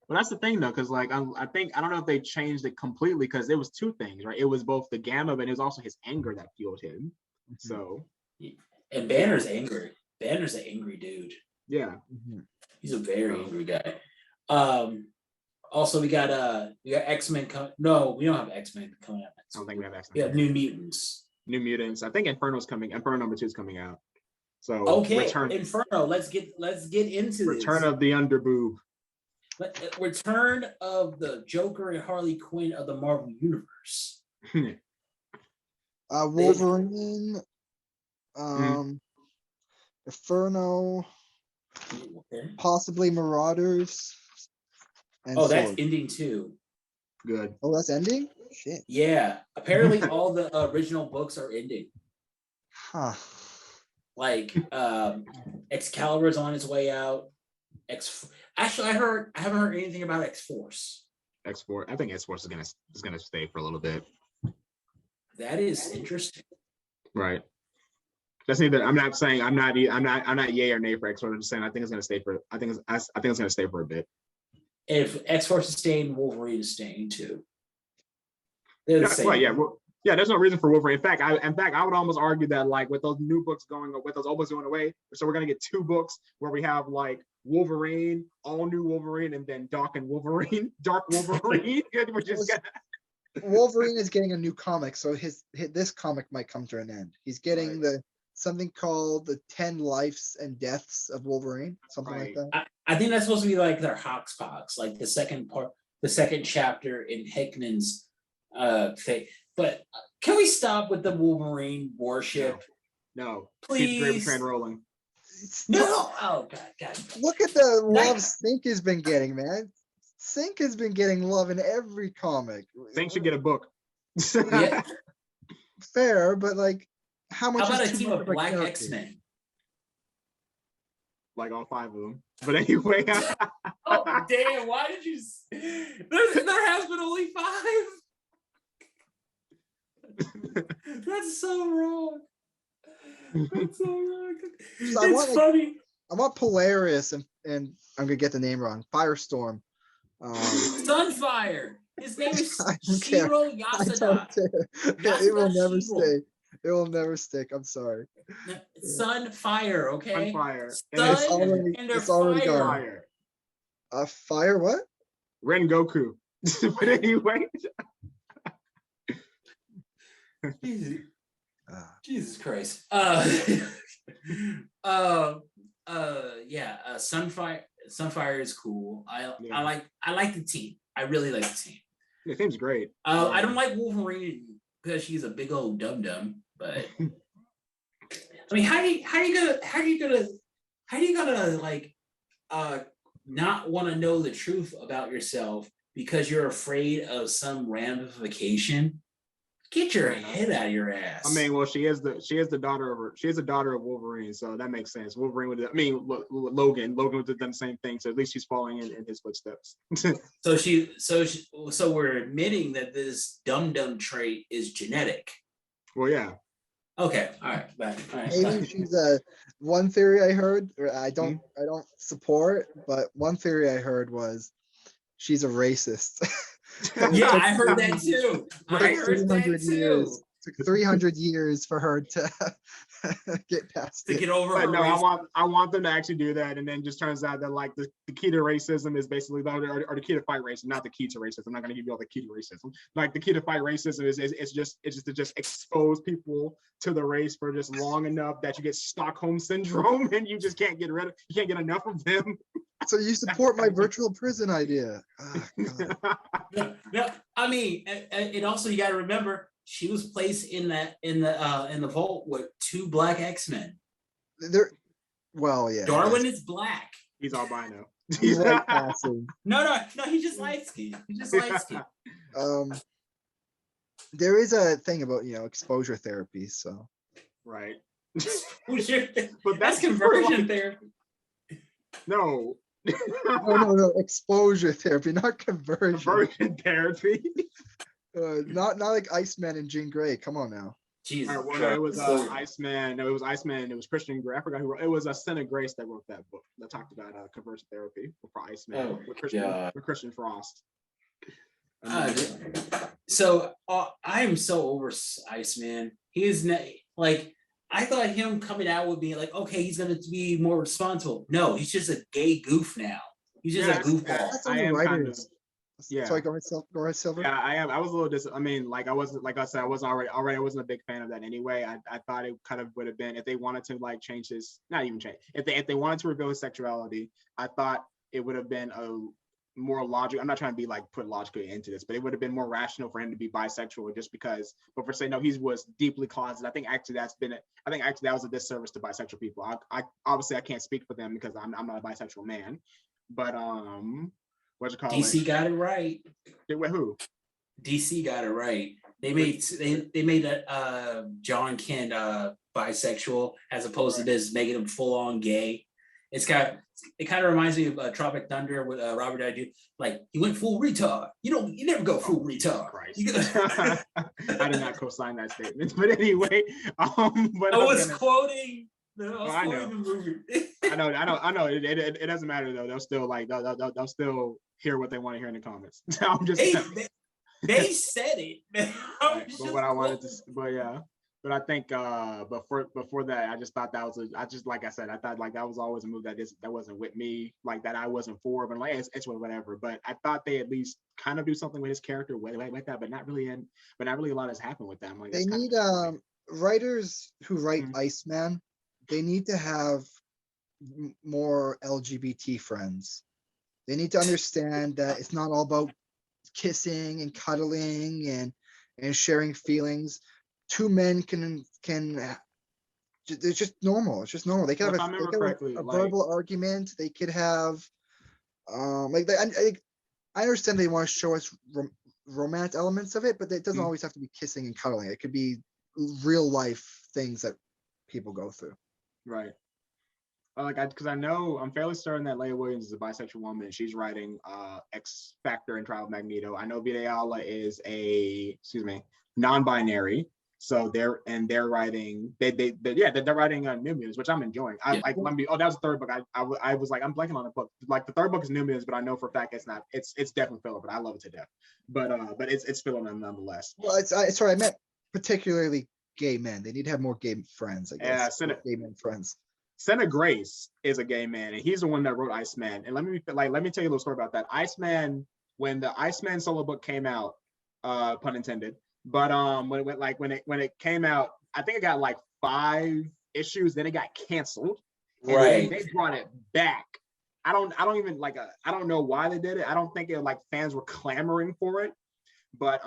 Well, that's the thing though, because like I think I don't know if they changed it completely because it was two things, right? It was both the gamma, but it was also his anger that fueled him. So And Banner's angry. Banner's an angry dude. yeah, He's a very angry guy. Also we got X-Men coming. No, we don't have X-Men coming out. I don't think we have X-Men. We have New Mutants. New Mutants. I think Inferno's coming. Inferno number 2 is coming out. So Okay, Inferno. Let's get into Return this. of the Underboob. Return of the Joker and Harley Quinn of the Marvel Universe. Wolverine, Inferno, Okay. possibly Marauders. And That's Sword. ending too. Good. Oh, that's ending? Shit. Yeah. Apparently all the original books are ending. Huh. Like Excalibur's on its way out. Actually, I haven't heard anything about X-Force. X-Force. I think X-Force is gonna stay for a little bit. That is interesting. Right. That's neither. I'm not saying I'm not yay or nay for X-Force. I'm just saying I think it's gonna stay for. I think it's gonna stay for a bit. If X-Force is staying, Wolverine is staying too. They're the same. Well, yeah. Yeah, there's no reason for Wolverine. In fact, I would almost argue that like with those new books with those old books going away, so we're gonna get 2 books where we have like Wolverine, all new Wolverine, and then Dark Wolverine. We're just Wolverine is getting a new comic, so this comic might come to an end. He's getting something called the 10 Lives and Deaths of Wolverine, something like that. I think that's supposed to be like their Hoxpox, like the second chapter in Hickman's thing. But can we stop with the Wolverine worship? No. Please. Keep the gravy train rolling. No. Oh God. Look at the love Sync has been getting, man. Sync has been getting love in every comic. Sync should get a book. Yeah. Fair, but like, how much? How about is a too team much of a Black character? X-Men? Like all 5 of them. But anyway. Oh damn! Why did you? There has been only 5. That's so wrong. That's so wrong. So It's funny. I want Polaris and I'm gonna get the name wrong. Firestorm. Sunfire. His name is I don't care. Shiro I Yasuda. don't care. It will never Shiro. stay. It will never stick. I'm sorry. Sunfire, okay? Sunfire. Sun and It's already gone. Fire. Fire what? Rengoku. But anyway. Jesus Christ. Sunfire is cool. I like the team. I really like the team. The team's great. I don't like Wolverine because she's a big old dum-dum, but I mean, how are you gonna like not want to know the truth about yourself because you're afraid of some ramification? Get your head out of your ass. I mean, well, she is the daughter of Wolverine, so that makes sense. Wolverine would, Logan would have done the same thing, so at least she's following in his footsteps. So we're admitting that this dum-dum trait is genetic. Well, yeah. Okay, all right. Maybe she's one theory I heard, or I don't support, but one theory I heard was she's a racist. Yeah, I heard that too. I heard that too. Took 300 years for her to get past to it. get over. But no, I want them to actually do that, and then just turns out that like the key to racism is basically or the key to fight racism, not the key to racism. I'm not going to give you all the key to racism. Like the key to fight racism is just to expose people to the race for just long enough that you get Stockholm syndrome and you just can't get enough of them. So you support my virtual prison idea? Oh, no, I mean, and also you got to remember she was placed in the vault with 2 Black X-Men. Well, yeah. Darwin is black. He's albino. He's white passing. No, he's just light skinned. There is a thing about exposure therapy, so. Right. But that's conversion therapy. No, No, exposure therapy, not conversion. Conversion therapy. Not like Iceman and Jean Grey. Come on now. Jesus. Well, no, it was Iceman. No, it was Iceman. It was Christian Grey. I forgot who wrote. It was Senna Grace that wrote that book that talked about conversion therapy for Iceman with Christian Frost. So I am so over Iceman. He is like, I thought him coming out would be like, okay, he's gonna be more responsible. No, he's just a gay goof now. He's just a goofball. That's on the writers. Yeah. Sorry, go ahead, Silver. Yeah, I was a little I mean, like I wasn't, like I said, I wasn't already I wasn't a big fan of that anyway. I thought it kind of would have been, if they wanted to like change his, not even change, if they wanted to reveal his sexuality, I thought it would have been a more logical. I'm not trying to be like put logically into this, but it would have been more rational for him to be bisexual, just because. But for saying no, he was deeply closeted. I think actually that was a disservice to bisexual people. I obviously I can't speak for them because I'm not a bisexual man, but what's it called? DC got it right. Who? DC got it right. They made that John Kent bisexual as opposed to this making him full on gay. It kind of reminds me of Tropic Thunder with Robert Downey Jr. Like, he went full retard. You never go full retard. I did not co-sign that statement, but anyway, but I was quoting. I know. The movie. I know. It doesn't matter though. They'll still they'll still hear what they want to hear in the comments. I'm just. They said it. Right, but what I wanted to, but yeah. But I think before that, I just thought that was like I said, I thought like that was always a move that wasn't with me, like that I wasn't for, but like it's whatever. But I thought they at least kind of do something with his character like that, but not really a lot has happened with them. Like, they need writers who write Iceman. They need to have more LGBT friends. They need to understand that it's not all about kissing and cuddling and sharing feelings. Two men can it's just normal. It's just normal. They could have a verbal argument. They could have I understand they want to show us romance elements of it, but it doesn't always have to be kissing and cuddling. It could be real life things that people go through. Right. Because I know I'm fairly certain that Leia Williams is a bisexual woman. She's writing X Factor and Trial of Magneto. I know Vidayala is non-binary. So they're writing they're writing New Mutants, which I'm enjoying. That was the third book. I was like, I'm blanking on the book. Like the third book is New Mutants, but I know for a fact it's definitely filler, but I love it to death. But it's filler nonetheless. Well, it's sorry, I meant particularly gay men. They need to have more gay friends, I guess. Yeah, gay men friends. Senna Grace is a gay man, and he's the one that wrote Iceman. And let me tell you a little story about that. Iceman, when the Iceman solo book came out, pun intended. But when it came out, I think it got like 5 issues. Then it got canceled. Right. They brought it back. I don't know why they did it. I don't think fans were clamoring for it. But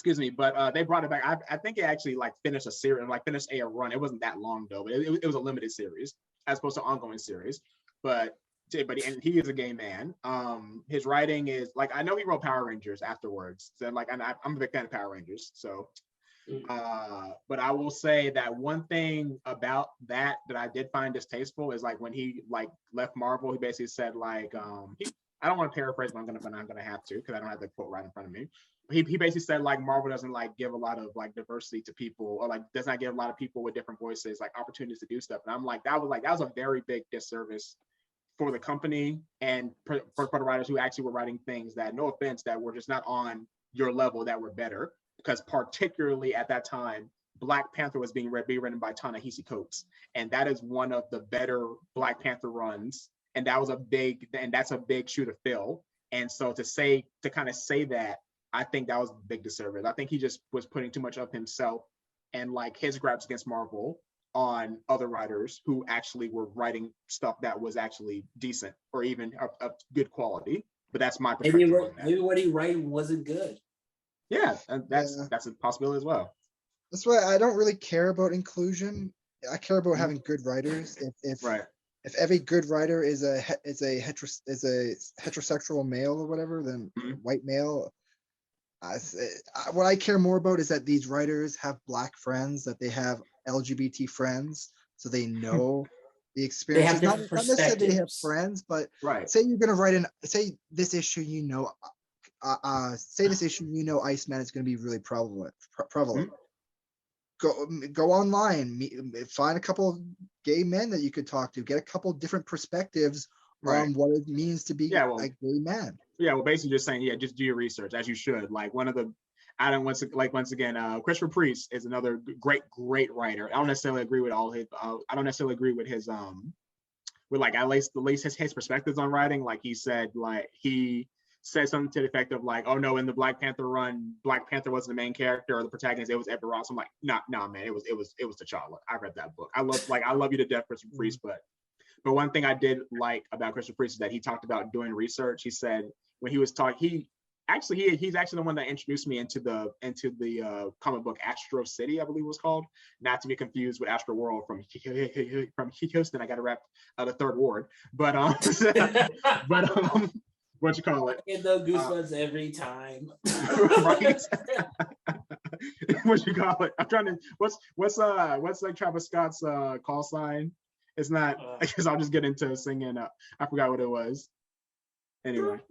they brought it back. I think it actually finished a series, finished a run. It wasn't that long though, but it was a limited series as opposed to ongoing series. But he is a gay man. His writing is I know he wrote Power Rangers afterwards. So I'm a big fan of Power Rangers. So, but I will say that one thing about that I did find distasteful is when he left Marvel, he basically said I don't want to paraphrase, but I'm gonna have to because I don't have the quote right in front of me. He basically said Marvel doesn't give a lot of diversity to people, or does not give a lot of people with different voices opportunities to do stuff. And I'm that was a very big disservice for the company and for the writers who actually were writing things that, no offense, that were just not on your level, that were better. Because particularly at that time, Black Panther was being written by Ta-Nehisi Coates, and that is one of the better Black Panther runs. And that's a big shoe to fill. And so to kind of say that, I think that was a big disservice. I think he just was putting too much of himself and his grabs against Marvel on other writers who actually were writing stuff that was actually decent or even of good quality. But that's my perspective. Maybe what he wrote wasn't good. Yeah, and that's a possibility as well. That's why I don't really care about inclusion. I care about having good writers. If every good writer is a heterosexual male or whatever, then white male. What I care more about is that these writers have Black friends, that they have LGBT friends, so they know the experiences. Not different necessarily they have perspectives. friends, but Right. say you're gonna write say this issue, say this issue, Iceman is gonna be really prevalent. Go online, find a couple of gay men that you could talk to, get a couple different perspectives on what it means to be a gay man. Yeah, well, basically just saying, just do your research as you should. Like once again, Christopher Priest is another great writer. I don't necessarily agree with all his. I don't necessarily agree with his with like at least his perspectives on writing. Like he said something to the effect of like, oh no, in the Black Panther run, Black Panther wasn't the main character or the protagonist, it was Everett Ross. I'm like, nah, man, it was T'Challa. I read that book. I love you to death, Christopher Priest, but one thing I did like about Christopher Priest is that he talked about doing research. He said when he was talking, he's actually the one that introduced me into the comic book Astro City, I believe it was called, not to be confused with Astro World from Houston. I got to rep the Third Ward, but what you call it? I get no goosebumps every time. Right? What you call it? I'm trying to. What's like Travis Scott's call sign? It's not because I'll just get into singing. I forgot what it was. Anyway,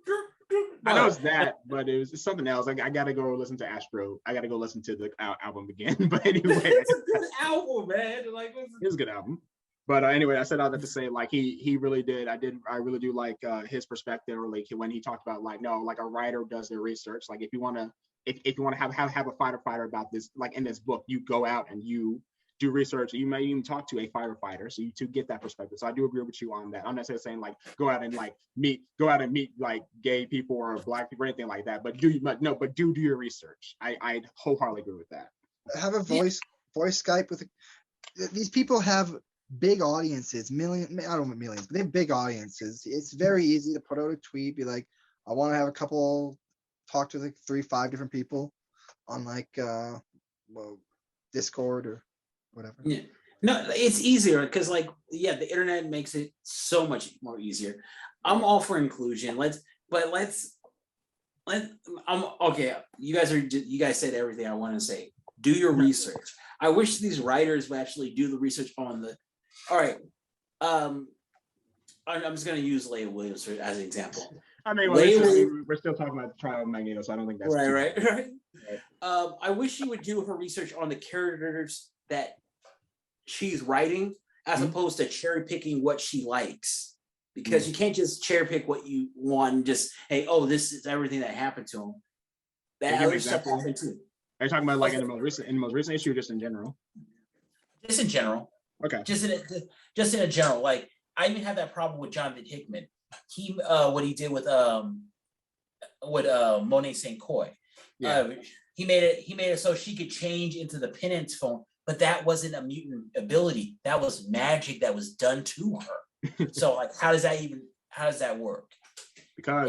I know it's that, but it's something else. I gotta go listen to Astro. I gotta go listen to the album again. But anyway, it's a good album, man. Like it was a good album. But anyway, I said all that to say, like he really did. I really do like his perspective, or like when he talked about like a writer does their research. Like if you want to have a fighter about this, like in this book, you go out and you do research. You may even talk to a fighter, so you to get that perspective. So I do agree with you on that. I'm not saying like go out and meet like gay people or black people or anything like that. But do your research. I wholeheartedly agree with that. Have a voice Skype with these people have big audiences, I don't know millions, but they have big audiences. It's very easy to put out a tweet, be like, I want to have talk to like 3-5 different people on like Discord or whatever. Yeah. No, it's easier because the internet makes it so much more easier. I'm all for inclusion. I'm okay. You guys said everything I want to say. Do your research. I wish these writers would actually do the research on the. All right. I'm just going to use Leia Williams as an example. I mean, we're still talking about the Trial of Magneto, so I don't think that's right. I wish she would do her research on the characters that she's writing, as opposed to cherry picking what she likes, because you can't just cherry pick what you want and just this is everything that happened to him. That other stuff happened too. Are you talking about like in the most recent issue, or just in general? Just in general. Okay. Just in a general, like I even have that problem with Jonathan Hickman. He what he did with Monet St. Croix. Yeah. He made it so she could change into the penance phone, but that wasn't a mutant ability. That was magic that was done to her. So like how does that work? Because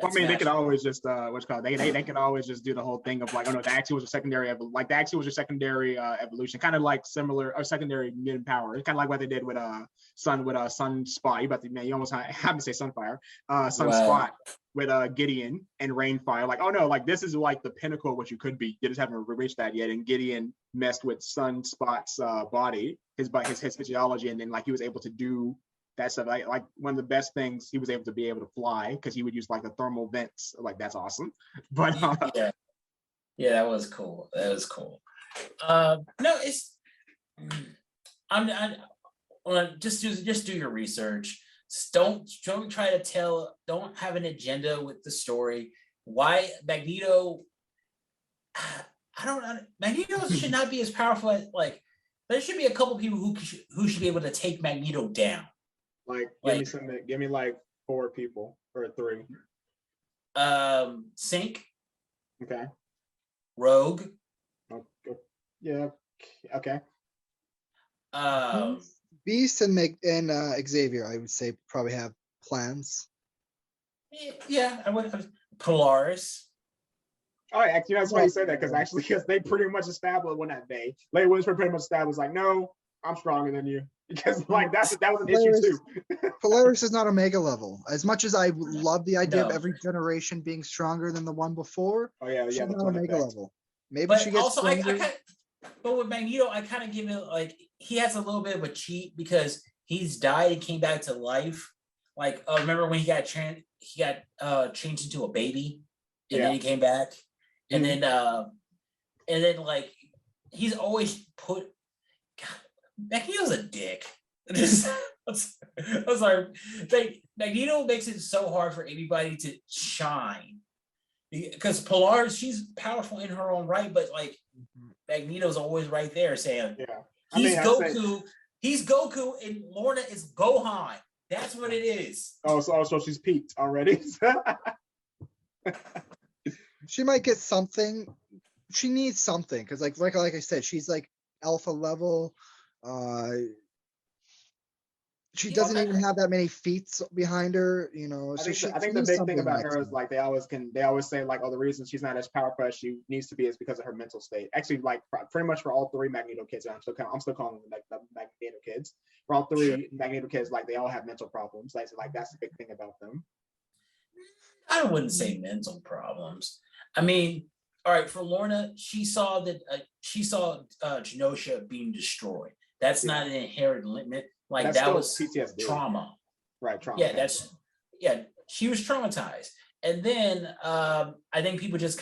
I mean, they could always just they could always just do the whole thing of like, oh no, the Axie was a secondary evolution, kind of like similar or secondary mutant power. It's kind of like what they did with Sunspot. You almost have to say Sunfire, Sunspot with Gideon and Rainfire. Like, oh no, like this is like the pinnacle of what you could be. You just haven't reached that yet. And Gideon messed with Sunspot's body, his physiology, and then like he was able to do that stuff. Like one of the best things, he was able to fly because he would use like the thermal vents. Like that's awesome. But yeah, that was cool. No, it's I'm just do your research. Don't try to don't have an agenda with the story. Why Magneto? I don't know. Magneto should not be as powerful as there should be a couple people who should be able to take Magneto down. Give me like 4 people or 3. Sync. Okay. Rogue. Okay. Yeah. Okay. Beast and Xavier, I would say, probably have plans. Yeah, I would have Polaris. Oh, actually, that's why you say that, because they pretty much established when that day. Leia Williams pretty much established like, no, I'm stronger than you. Because like that was an issue too. Polaris is not Omega level. As much as I love the idea of every generation being stronger than the one before, she's not Omega level. Maybe she gets also, But with Magneto, I kind of give it like he has a little bit of a cheat because he's died and came back to life. Like remember when he got changed into a baby, and then he came back, and then like he's always put. God, Magneto's a dick. I'm sorry. Like, Magneto makes it so hard for anybody to shine because Pilar, she's powerful in her own right, but like Magneto's always right there saying, he's Goku, he's Goku, and Lorna is Gohan. That's what it is. Oh, so she's peaked already. She might get something. She needs something because, like I said, she's like alpha level. She doesn't even have that many feats behind her, you know. So I think the big thing about her is like they always say like, oh, the reason she's not as powerful as she needs to be is because of her mental state. Actually, like pretty much for all three Magneto kids, I'm still calling them like the Magneto kids. For all three Magneto kids, like they all have mental problems. Like that's the big thing about them. I wouldn't say mental problems. I mean, all right, for Lorna, she saw Genosha being destroyed. That's not an inherent limit. Like that was PTSD. Trauma. Right, trauma. Yeah, she was traumatized. And then I think people just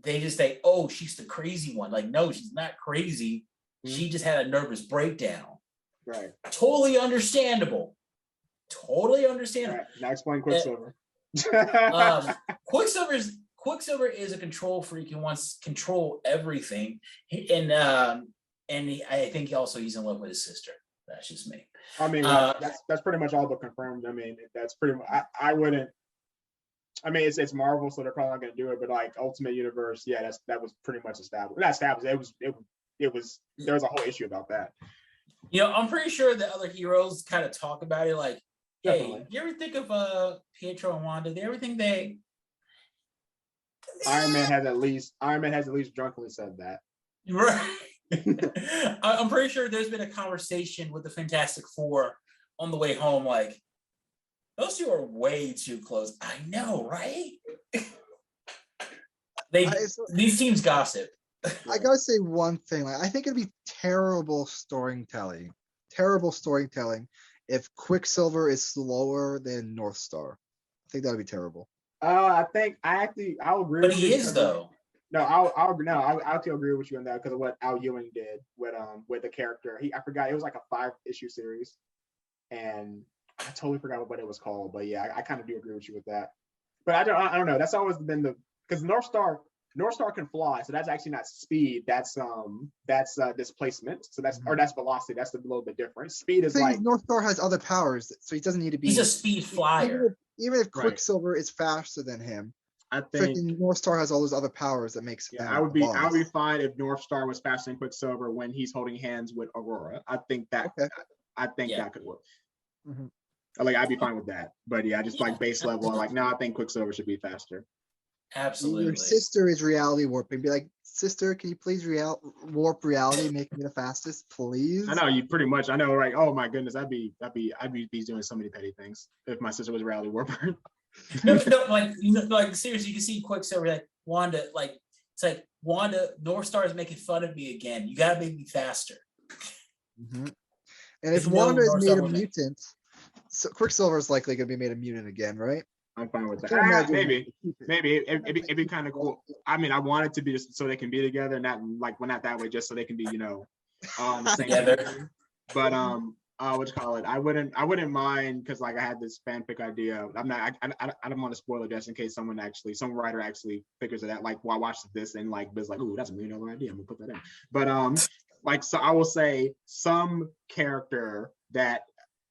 they just say, oh, she's the crazy one. Like, no, she's not crazy. She just had a nervous breakdown. Right. Totally understandable. Right. Now explain Quicksilver. Quicksilver is a control freak and wants to control everything. I think he's in love with his sister. That's just me. I mean, that's pretty much all but confirmed. I mean, that's pretty much. I wouldn't. I mean, it's Marvel, so they're probably not going to do it. But like Ultimate Universe, that was pretty much established. Not established. It was. There was a whole issue about that. You know, I'm pretty sure the other heroes kind of talk about it. Like, hey, you ever think of Pietro and Wanda? They everything they. Iron Man has at least drunkenly said that. Right. I'm pretty sure there's been a conversation with the Fantastic Four on the way home, like, those two are way too close. I know, right? These teams gossip. I gotta say one thing. Like, I think it'd be terrible storytelling if Quicksilver is slower than North Star. I think that'd be terrible. I'll agree. But he is though. No, I'll actually agree with you on that because of what Al Ewing did with the character. I forgot, it was like a 5-issue series, and I totally forgot what it was called. But yeah, I kind of do agree with you with that. But I don't know. That's always been because North Star can fly, so that's actually not speed. That's displacement. So that's velocity. That's a little bit different. Speed is like North Star has other powers, so he doesn't need to be. He's a speed flyer. Even if Quicksilver is faster than him. I think North Star has all those other powers that makes. Yeah, I would be fine if North Star was faster than Quicksilver when he's holding hands with Aurora. I think that that could work. Mm-hmm. Like I'd be fine with that. But yeah, just like base level, like no, I think Quicksilver should be faster. Absolutely. Your sister is reality warping. Be like, sister, can you please warp reality, make me the fastest, please? I know you pretty much. I know, right? Oh my goodness, I'd be doing so many petty things if my sister was a reality warper. No, like seriously, you can see Quicksilver, like Wanda, like it's like Wanda, North Star is making fun of me again. You gotta make me faster. Mm-hmm. And if Wanda is made a mutant, so Quicksilver is likely gonna be made a mutant again, right? I'm fine with that. Maybe it'd be kind of cool. I mean, I want it to be just so they can be together, not that way, just so they can be, on the same together. But what you call it? I wouldn't mind because like I had this fanfic idea. I don't want to spoil it just in case some writer actually figures it out. Like, well, I watched this and like was like, ooh, that's $1 million idea. I'm gonna put that in. But so I will say some character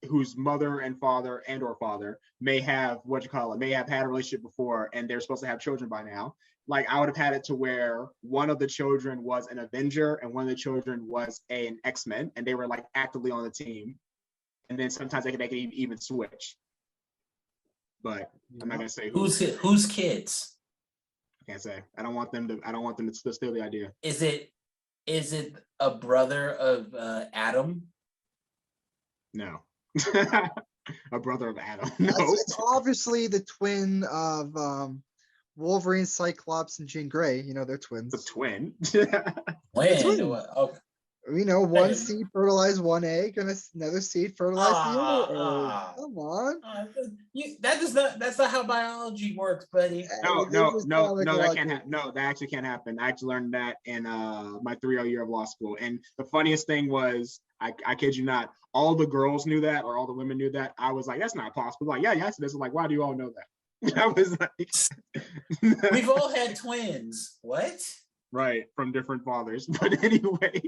whose mother and father or father may have had a relationship before and they're supposed to have children by now. Like I would have had it to where one of the children was an Avenger and one of the children was an X-Men and they were like actively on the team. And then sometimes they could even switch. But I'm not gonna say whose kids. I can't say. I don't want them to steal the idea. Is it a brother of Adam? No. A brother of Adam. No. It's obviously the twin of Wolverine, Cyclops, and Jean Grey. You know, they're twins. The twin. When? twins. Okay. You know, one Hey. seed fertilized one egg, and another seed fertilized the other egg. Ah. Come on. That's not how biology works, buddy. No, Hey, no, this is no, not like no, that logic. can't happen. No, that actually can't happen. I actually learned that in my 3 year of law school. And the funniest thing was, I kid you not, all the girls knew that, or all the women knew that. I was like, that's not possible. Like, yeah, yes, this is like, why do you all know that? I was like, We've all had twins. What? right, from different fathers. But anyway,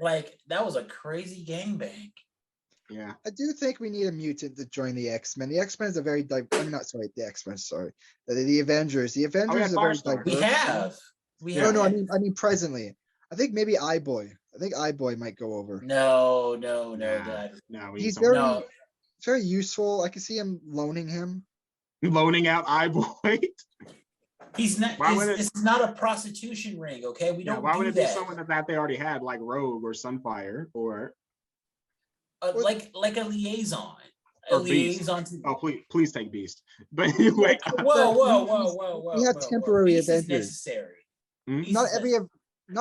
Like, that was a crazy gangbang. yeah. I do think we need a mutant to join the X-Men. The X-Men is a very I'm not sorry, the X-Men, sorry. The Avengers. The Avengers is a very Firestar. We diverse. have. No, I mean presently. I think maybe iBoy. I think iBoy might go over. No, Nah, Dad. no, we He's don't- No. very useful. I can see him loaning him. loaning out iBoy. He's not. Why would It's not a prostitution ring, okay? We Yeah, don't why do would it be that. someone that they already had, like Rogue or Sunfire, or Like a liaison. A Or Beast. liaison to. oh, please take Beast. But anyway, Whoa! We have temporary Beast is Avengers. necessary. Hmm? Beast Not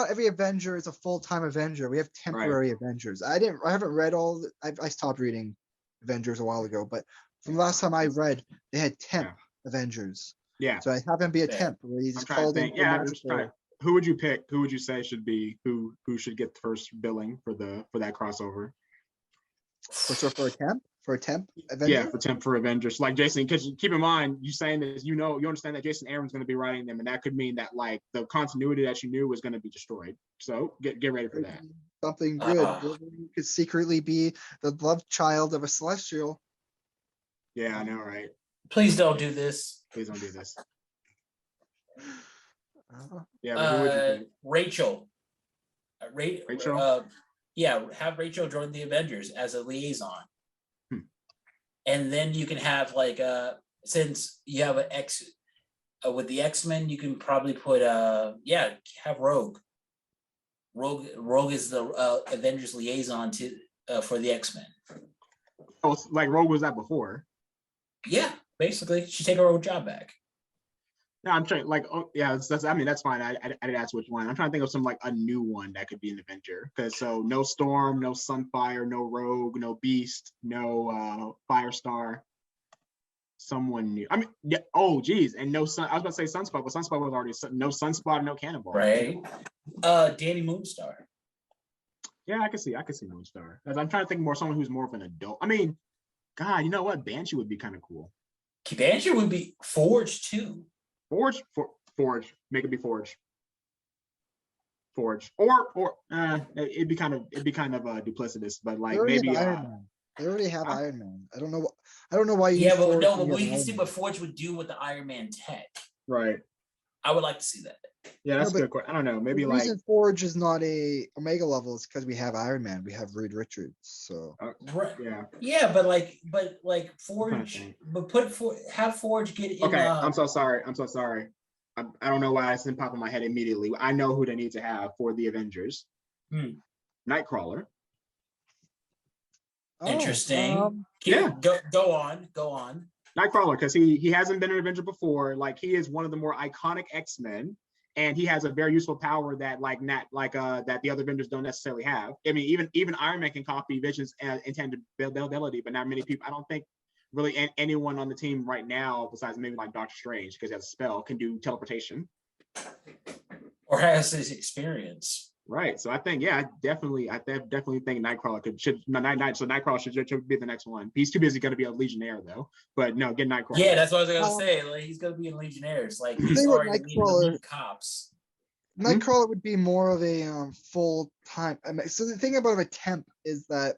is every Avenger is a full-time Avenger. We have temporary Avengers. I haven't read all. I stopped reading Avengers a while ago, but from the last time I read, they had temp Avengers. yeah. So I have him be a Fair. temp where he's I'm trying to called in. think. Yeah, I'm just trying. Who would you pick? Who would you say should be who should get the first billing for that crossover? For a temp Avenger. Yeah, for Avengers. Like Jason, because keep in mind, you saying that you understand that Jason Aaron's going to be writing them, and that could mean that like the continuity that you knew was going to be destroyed. So get ready for that. Something good. Wolverine could secretly be the love child of a Celestial. Yeah, I know, right? Please don't do this. Please don't do this. Uh, Yeah, but who would you pick? Rachel. Rachel? Yeah, have Rachel join the Avengers as a liaison. Hmm. And then you can have like since you have an X with the X-Men, you can probably put have Rogue. Rogue is the Avengers liaison for the X-Men. Oh, like Rogue was that before. Yeah, basically, she take her old job back. No, I'm trying like that's I mean that's fine. I didn't ask which one. I'm trying to think of some like a new one that could be an Avenger. Because so no Storm, no Sunfire, no Rogue, no Beast, no Firestar. Someone new. I mean, yeah. Oh, geez, and no Sun. I was about to say Sunspot, but Sunspot was already no Sunspot, no Cannonball. Right. Danny Moonstar. Yeah, I can see Moonstar. Because I'm trying to think more someone who's more of an adult. I mean, God, you know what? Banshee would be kind of cool. Banshee would be Forge too. Forge, make it be Forge, or it'd be kind of duplicitous, but like maybe Iron Man. They already have Iron Man. I don't know why you. Yeah, but Forge no, when but you we have can see Iron what Forge would do with the Iron Man tech. right. I would like to see that. Yeah, that's No, a but good. I don't know. Man. Maybe The like reason Forge is not a Omega level is because we have Iron Man. We have Reed Richards. So Right. yeah. Yeah, but like Forge, but have Forge get in. Okay, I'm so sorry. I don't know why it's didn't pop in my head immediately. I know who they need to have for the Avengers. Nightcrawler. Interesting. Yeah. Go on. Nightcrawler, because he hasn't been an Avenger before. Like he is one of the more iconic X-Men, and he has a very useful power that that the other Avengers don't necessarily have. I mean, even Iron Man can copy Vision's intended ability, but not many people. I don't think really anyone on the team right now, besides maybe like Doctor Strange, because he has a spell, can do teleportation. Or has his experience. Right. So I think, I definitely think Nightcrawler Nightcrawler should be the next one. He's too busy going to be a Legionnaire though. But no, get Nightcrawler. Yeah, that's what I was gonna say. Like he's gonna be in Legionnaires. Like he's Say what already leading cops. Nightcrawler would be more of a full time. So the thing about a temp is that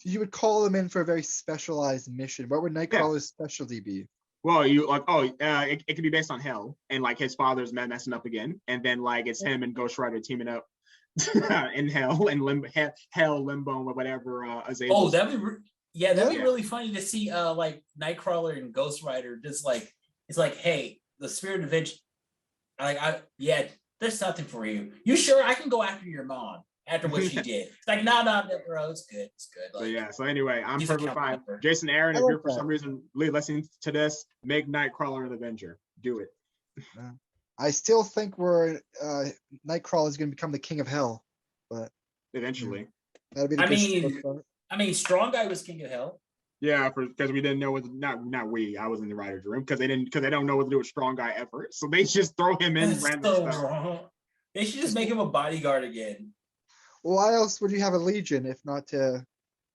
you would call him in for a very specialized mission. What would Nightcrawler's specialty be? Well, it could be based on Hell, and like his father's messing up again, and then like it's him and Ghost Rider teaming up in Hell and Limbo, or whatever. Oh, that'd be really funny to see like Nightcrawler and Ghost Rider just like it's like, hey, the Spirit of Vengeance. There's nothing for you. You sure I can go after your mom after what she did? It's like, no, bro, it's good. Like, so anyway, I'm perfectly fine. Jason Aaron, if you're for some reason listening to this, make Nightcrawler an Avenger. do it. I still think Nightcrawler is going to become the king of hell, but Eventually. that'll be the good start. I mean, Strong Guy was king of hell. Yeah, because we didn't know what I was in the writer's room because they don't know what to do with Strong Guy ever. So they just throw him in That's random so stuff. wrong. They should just make him a bodyguard again. Well, why else would you have a Legion if not to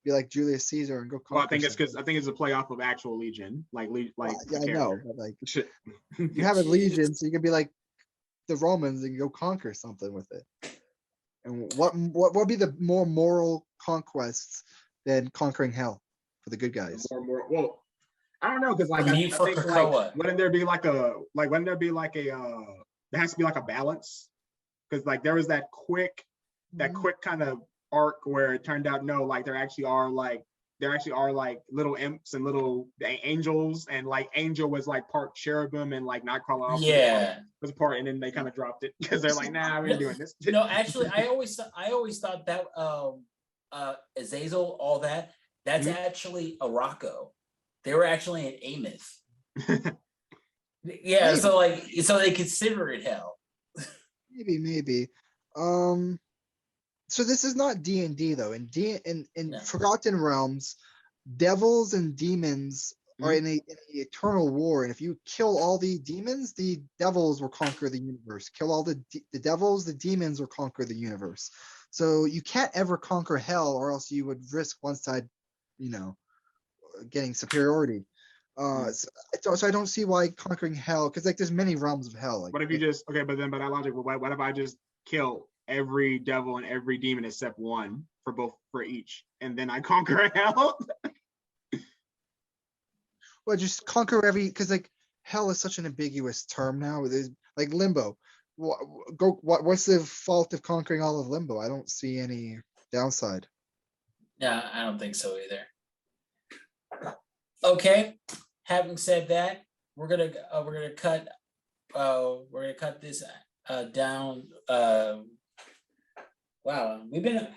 be like Julius Caesar and go conquer? Well, I think it's a play off of actual Legion, like yeah, I know, but like Shit. you have a Legion, so you can be like the Romans and go conquer something with it. And what would be the more moral conquests than conquering hell for the good guys? Well, I don't know because like The need for Krakoa. Wouldn't there be there has to be like a balance because like there was that quick kind of arc where it turned out no, like there actually are like little imps and little angels, and like Angel was like part cherubim and like Nightcrawler was part, and then they kind of dropped it because they're like, nah, we ain't doing this. No, actually, I always thought that Azazel, all that's actually a Rocco. They were actually an Amos. Yeah, maybe. So they consider it hell. Maybe. So this is not D&D though. In no. Forgotten Realms, devils and demons are in a eternal war, and if you kill all the demons, the devils will conquer the universe. Kill all the devils, the demons will conquer the universe. So you can't ever conquer hell, or else you would risk one side, getting superiority. So I don't see why conquering hell, because like there's many realms of hell. Like, what if you just by that logic, what if I just kill every devil and every demon except one for each, and then I conquer hell? Well, just conquer because like hell is such an ambiguous term now. There's like limbo. What's the fault of conquering all of limbo? I don't see any downside. Yeah, I don't think so either. Okay. Having said that, we're gonna cut this down. Wow,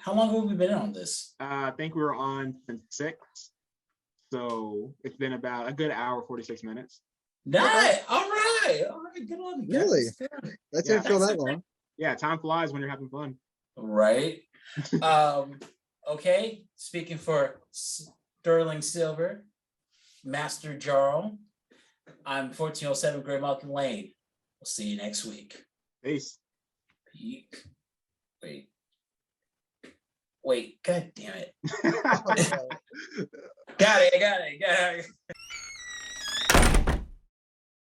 how long have we been on this? I think we were on 6. So it's been about a good hour, 46 minutes. Nice. All right. Good on you. Really? That didn't feel that long. Yeah, time flies when you're having fun. Right. Okay. Speaking for Sterling Silver, Master Jarl, I'm 1407 Grey Mountain Lane. We'll see you next week. Peace. Wait, god damn it. Got it.